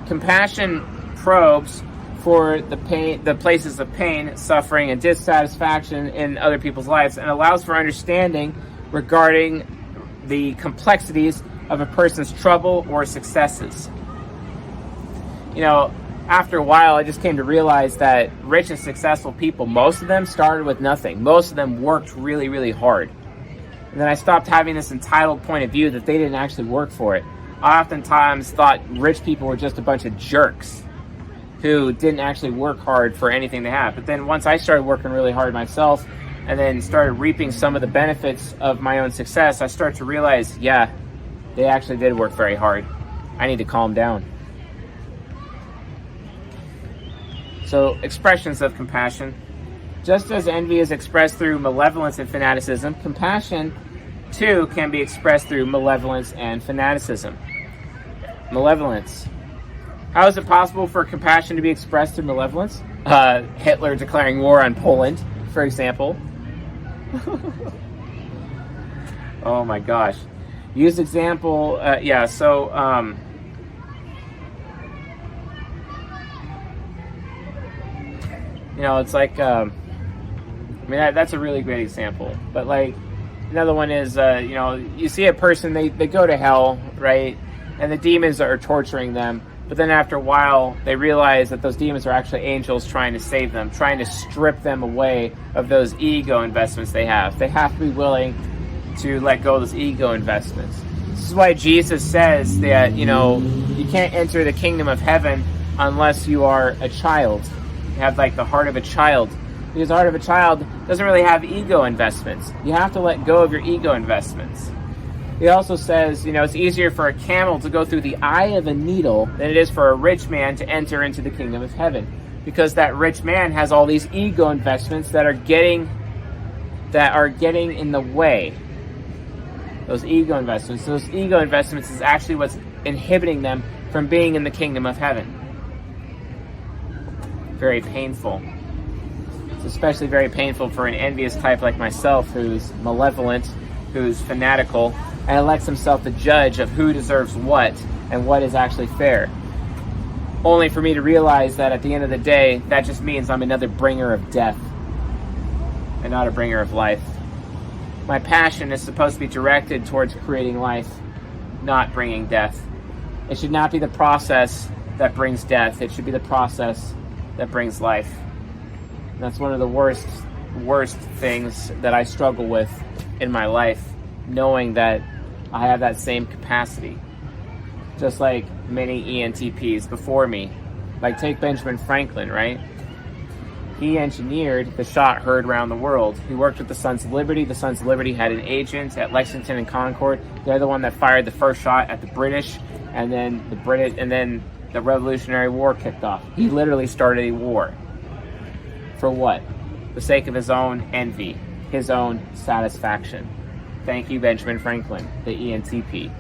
Compassion probes for the pain, the places of pain, suffering, and dissatisfaction in other people's lives, and allows for understanding regarding the complexities of a person's trouble or successes. You know, after a while, I just came to realize that rich and successful people, most of them started with nothing. Most of them worked really, really hard. And then I stopped having this entitled point of view that they didn't actually work for it. I oftentimes thought rich people were just a bunch of jerks who didn't actually work hard for anything they have. But then once I started working really hard myself and then started reaping some of the benefits of my own success, I started to realize, yeah, they actually did work very hard. I need to calm down. So, expressions of compassion. Just as envy is expressed through malevolence and fanaticism, compassion, too, can be expressed through malevolence and fanaticism. Malevolence. How is it possible for compassion to be expressed through malevolence? Hitler declaring war on Poland, for example. Oh my gosh. Use example, you know, it's like, I mean, that's a really great example. But, like, another one is, you know, you see a person, they go to hell, right? And the demons are torturing them. But then after a while, they realize that those demons are actually angels trying to save them, trying to strip them away of those ego investments they have. They have to be willing to let go of those ego investments. This is why Jesus says that, you know, you can't enter the kingdom of heaven unless you are a child. You have, like, the heart of a child. Because the heart of a child doesn't really have ego investments. You have to let go of your ego investments. He also says, you know, it's easier for a camel to go through the eye of a needle than it is for a rich man to enter into the kingdom of heaven. Because that rich man has all these ego investments that are getting in the way. Those ego investments. Those ego investments is actually what's inhibiting them from being in the kingdom of heaven. Very painful. It's especially very painful for an envious type like myself, who's malevolent, who's fanatical, and elects himself the judge of who deserves what and what is actually fair. Only for me to realize that at the end of the day, that just means I'm another bringer of death and not a bringer of life. My passion is supposed to be directed towards creating life, not bringing death. It should not be the process that brings death. It should be the process that brings life. And that's one of the worst things that I struggle with in my life, knowing that I have that same capacity. Just like many ENTPs before me. Like take Benjamin Franklin, right? He engineered the shot heard around the world. He worked with the Sons of Liberty. The Sons of Liberty had an agent at Lexington and Concord. They're the one that fired the first shot at the British, and then the Revolutionary War kicked off. He literally started a war. For what? The sake of his own envy, his own satisfaction. Thank you, Benjamin Franklin, the ENTP.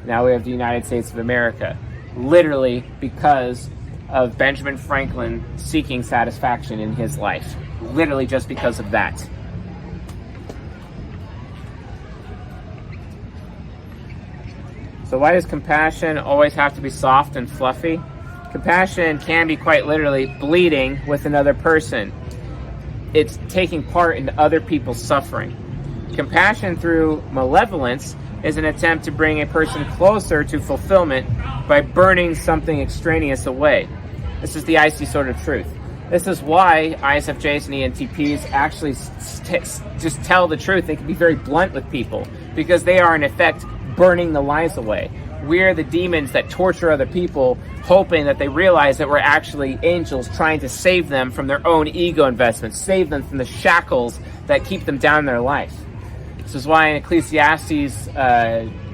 Now we have the United States of America. Literally because of Benjamin Franklin seeking satisfaction in his life. Literally just because of that. So why does compassion always have to be soft and fluffy? Compassion can be quite literally bleeding with another person. It's taking part in other people's suffering. Compassion through malevolence is an attempt to bring a person closer to fulfillment by burning something extraneous away. This is the icy sort of truth. This is why ISFJs and ENTPs actually just tell the truth. They can be very blunt with people because they are in effect burning the lies away. We're the demons that torture other people, hoping that they realize that we're actually angels trying to save them from their own ego investments, save them from the shackles that keep them down in their life. This is why in Ecclesiastes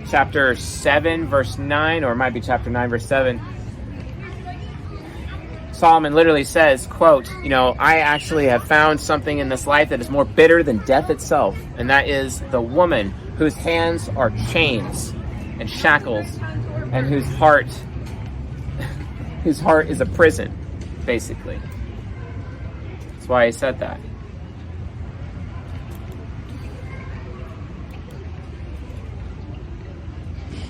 chapter 7, verse 9, or it might be chapter 9, verse 7, Solomon literally says, quote, I actually have found something in this life that is more bitter than death itself, and that is the woman whose hands are chains and shackles, and whose heart is a prison, basically. That's why he said that.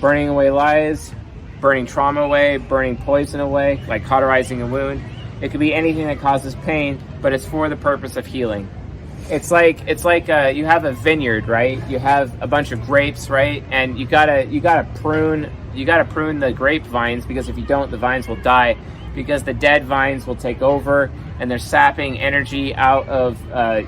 Burning away lies, burning trauma away, burning poison away, like cauterizing a wound. It could be anything that causes pain, but it's for the purpose of healing. It's like you have a vineyard, right? You have a bunch of grapes, right? And you gotta prune the grapevines, because if you don't, the vines will die, because the dead vines will take over and they're sapping energy out of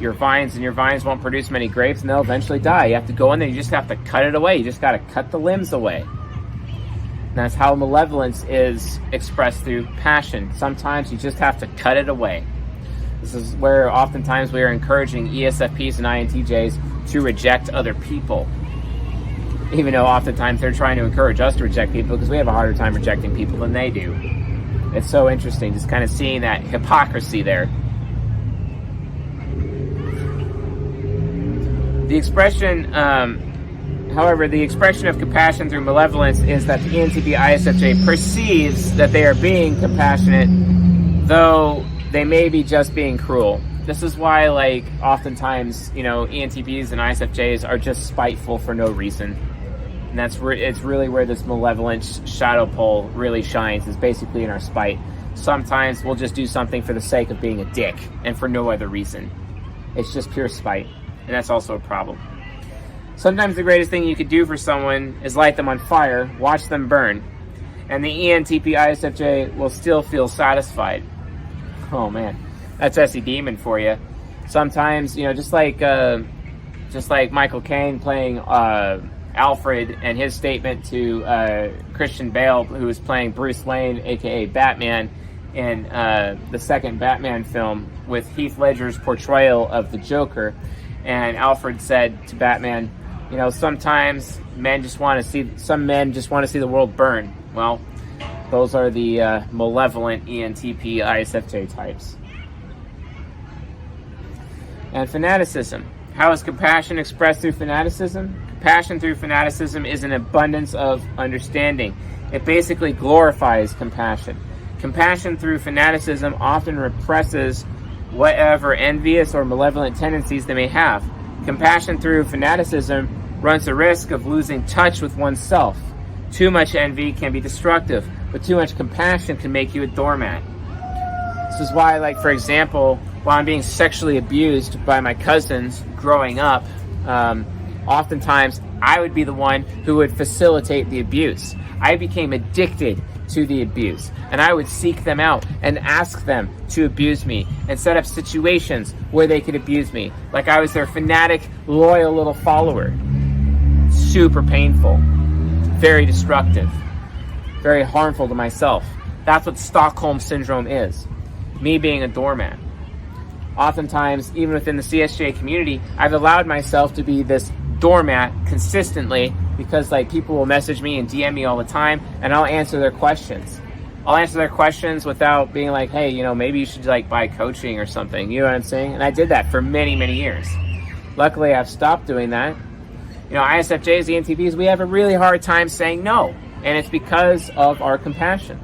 your vines, and your vines won't produce many grapes, and they'll eventually die. You have to go in there, you just have to cut it away. You just got to cut the limbs away. And that's how malevolence is expressed through passion. Sometimes you just have to cut it away. This is where oftentimes we are encouraging ESFPs and INTJs to reject other people. Even though oftentimes they're trying to encourage us to reject people, because we have a harder time rejecting people than they do. It's so interesting just kind of seeing that hypocrisy there. The expression of compassion through malevolence is that the ENTP ISFJ perceives that they are being compassionate, though they may be just being cruel. This is why, oftentimes, ENTPs and ISFJs are just spiteful for no reason. And it's really where this malevolence shadow pole really shines, is basically in our spite. Sometimes we'll just do something for the sake of being a dick and for no other reason. It's just pure spite, and that's also a problem. Sometimes the greatest thing you could do for someone is light them on fire, watch them burn, and the ENTP ISFJ will still feel satisfied. Oh man, that's SE Demon for you. Sometimes, just like Michael Caine playing Alfred, and his statement to Christian Bale, who was playing Bruce Wayne, aka Batman, in the second Batman film, with Heath Ledger's portrayal of the Joker. And Alfred said to Batman, sometimes some men just want to see the world burn. Well, those are the malevolent ENTP ISFJ types. And fanaticism. How is compassion expressed through fanaticism? Compassion through fanaticism is an abundance of understanding. It basically glorifies compassion. Compassion through fanaticism often represses whatever envious or malevolent tendencies they may have. Compassion through fanaticism runs the risk of losing touch with oneself. Too much envy can be destructive, but too much compassion can make you a doormat. This is why, for example, while I'm being sexually abused by my cousins growing up, Oftentimes, I would be the one who would facilitate the abuse. I became addicted to the abuse, and I would seek them out and ask them to abuse me and set up situations where they could abuse me. Like I was their fanatic, loyal little follower. Super painful, very destructive, very harmful to myself. That's what Stockholm Syndrome is. Me being a doormat. Oftentimes, even within the CSJ community, I've allowed myself to be this doormat consistently because like people will message me and DM me all the time, and I'll answer their questions. I'll answer their questions without being like, hey, maybe you should like buy coaching or something. You know what I'm saying? And I did that for many, many years. Luckily, I've stopped doing that. ISFJs, ENTPs, we have a really hard time saying no, and it's because of our compassion.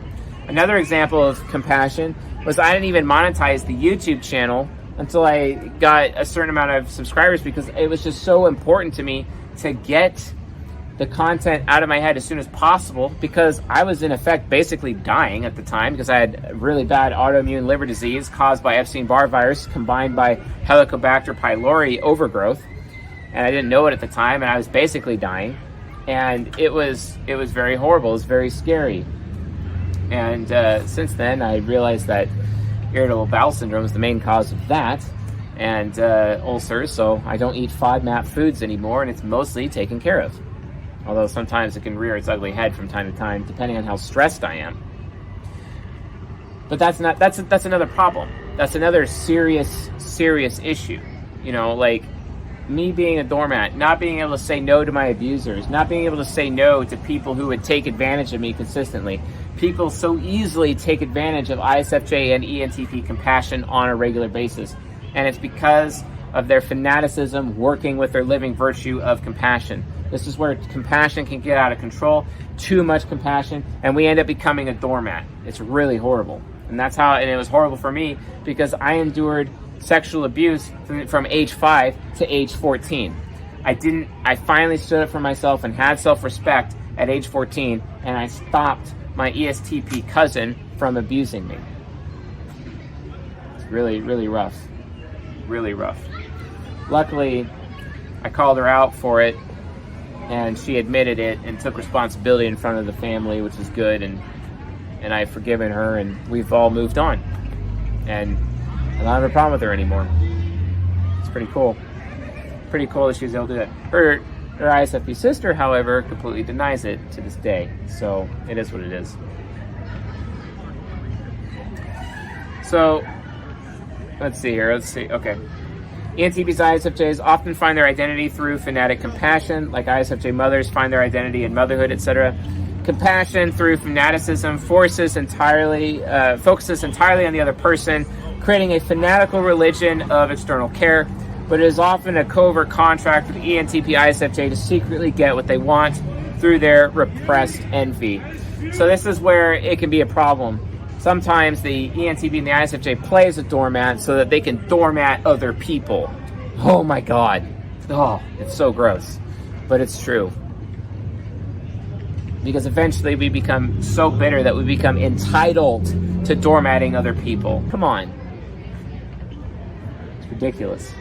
Another example of compassion was I didn't even monetize the YouTube channel until I got a certain amount of subscribers because it was just so important to me to get the content out of my head as soon as possible because I was in effect basically dying at the time because I had really bad autoimmune liver disease caused by Epstein-Barr virus combined by Helicobacter pylori overgrowth, and I didn't know it at the time, and I was basically dying, and it was very horrible. It was very scary. And since then I realized that irritable bowel syndrome is the main cause of that, and ulcers, so I don't eat FODMAP foods anymore, and it's mostly taken care of. Although sometimes it can rear its ugly head from time to time, depending on how stressed I am. But that's another problem. That's another serious issue. Like me being a doormat, not being able to say no to my abusers, not being able to say no to people who would take advantage of me consistently. People so easily take advantage of ISFJ and ENTP compassion on a regular basis. And it's because of their fanaticism working with their living virtue of compassion. This is where compassion can get out of control, too much compassion, and we end up becoming a doormat. It's really horrible. And it was horrible for me because I endured sexual abuse from age 5 to age 14. I finally stood up for myself and had self-respect at age 14, and I stopped my ESTP cousin from abusing me. It's really, really rough. Really rough. Luckily, I called her out for it, and she admitted it and took responsibility in front of the family, which is good, and I've forgiven her, and we've all moved on. And I don't have a problem with her anymore. It's pretty cool. Pretty cool that she was able to do that. Her ISFP sister, however, completely denies it to this day. So it is what it is. So let's see here. Okay. ENTPs, ISFJs often find their identity through fanatic compassion, like ISFJ mothers find their identity in motherhood, etc. Compassion through fanaticism focuses entirely on the other person, creating a fanatical religion of external care, but it is often a covert contract with ENTP ISFJ to secretly get what they want through their repressed envy. So this is where it can be a problem. Sometimes the ENTP and the ISFJ plays a doormat so that they can doormat other people. Oh my God. Oh, it's so gross. But it's true. Because eventually we become so bitter that we become entitled to doormatting other people. Come on. It's ridiculous.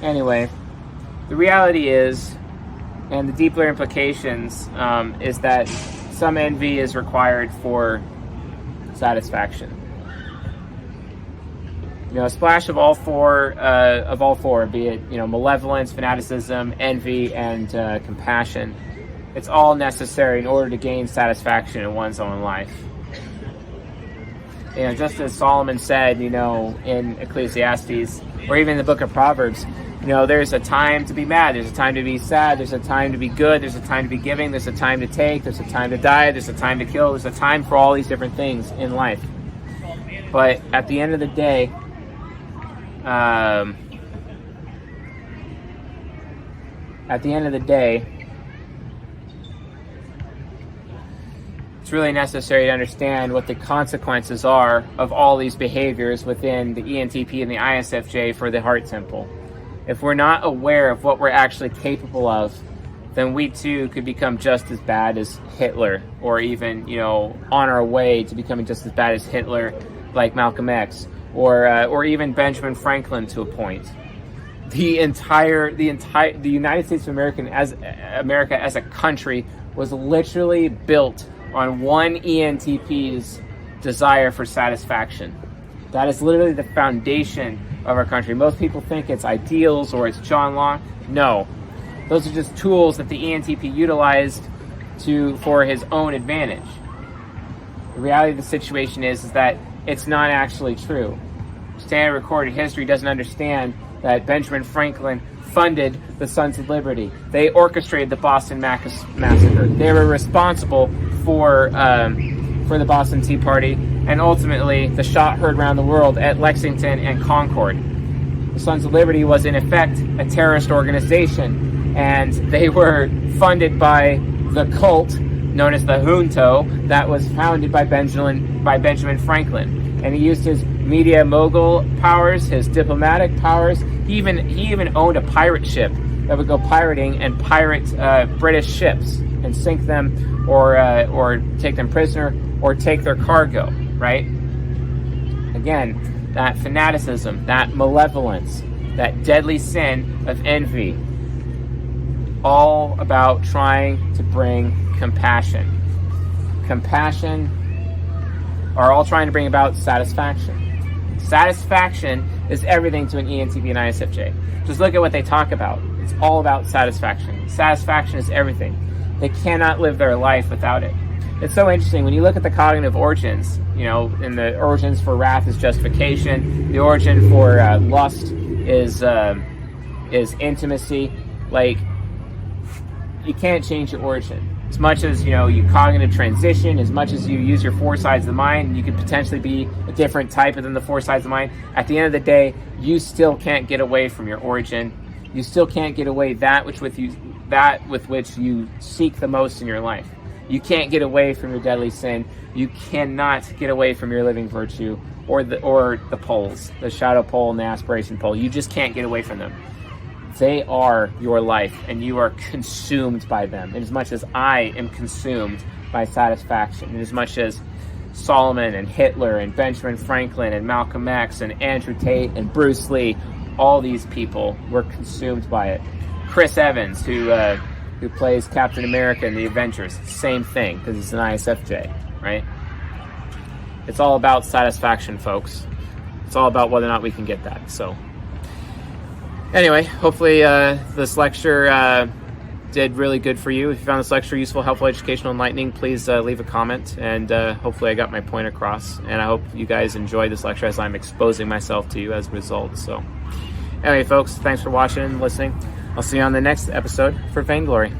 Anyway, the reality is, and the deeper implications, is that some envy is required for satisfaction. A splash of all four, be it malevolence, fanaticism, envy, and compassion. It's all necessary in order to gain satisfaction in one's own life. Just as Solomon said, in Ecclesiastes, or even in the book of Proverbs, there's a time to be mad, there's a time to be sad, there's a time to be good, there's a time to be giving, there's a time to take, there's a time to die, there's a time to kill, there's a time for all these different things in life. But at the end of the day, it's really necessary to understand what the consequences are of all these behaviors within the ENTP and the ISFJ for the heart temple. If we're not aware of what we're actually capable of, then we too could become just as bad as Hitler, or even, on our way to becoming just as bad as Hitler, like Malcolm X, or even Benjamin Franklin to a point. The United States of America as a country was literally built on one ENTP's desire for satisfaction. That is literally the foundation of our country. Most people think it's ideals or it's John Locke. No, those are just tools that the ENTP utilized for his own advantage. The reality of the situation is that it's not actually true. Standard recorded history doesn't understand that Benjamin Franklin funded the Sons of Liberty. They orchestrated the Boston Massacre. They were responsible for the Boston Tea Party, and ultimately the shot heard around the world at Lexington and Concord. The Sons of Liberty was in effect a terrorist organization, and they were funded by the cult known as the Junto that was founded by Benjamin Franklin. And he used his media mogul powers, his diplomatic powers. He even owned a pirate ship that would go pirating and pirate British ships and sink them, or take them prisoner, or take their cargo. Right? Again, that fanaticism, that malevolence, that deadly sin of envy, all about trying to bring compassion. Compassion are all trying to bring about satisfaction. Satisfaction is everything to an ENTP and ISFJ. Just look at what they talk about. It's all about satisfaction. Satisfaction is everything. They cannot live their life without it. It's so interesting when you look at the cognitive origins, and the origins for wrath is justification, the origin for lust is intimacy. Like, you can't change your origin. As much as, you cognitive transition, as much as you use your four sides of the mind, you could potentially be a different type within the four sides of the mind. At the end of the day, you still can't get away from your origin. You still can't get away that with which you seek the most in your life. You can't get away from your deadly sin. You cannot get away from your living virtue or the poles, the shadow pole and the aspiration pole. You just can't get away from them. They are your life, and you are consumed by them. And as much as I am consumed by satisfaction, and as much as Solomon and Hitler and Benjamin Franklin and Malcolm X and Andrew Tate and Bruce Lee, all these people were consumed by it. Chris Evans, who plays Captain America in the Avengers, same thing, because he's an ISFJ, right? It's all about satisfaction, folks. It's all about whether or not we can get that. So anyway, hopefully this lecture did really good for you. If you found this lecture useful, helpful, educational, enlightening, please leave a comment, and hopefully I got my point across. And I hope you guys enjoyed this lecture as I'm exposing myself to you as a result. So anyway, folks, thanks for watching and listening. I'll see you on the next episode for Vainglory.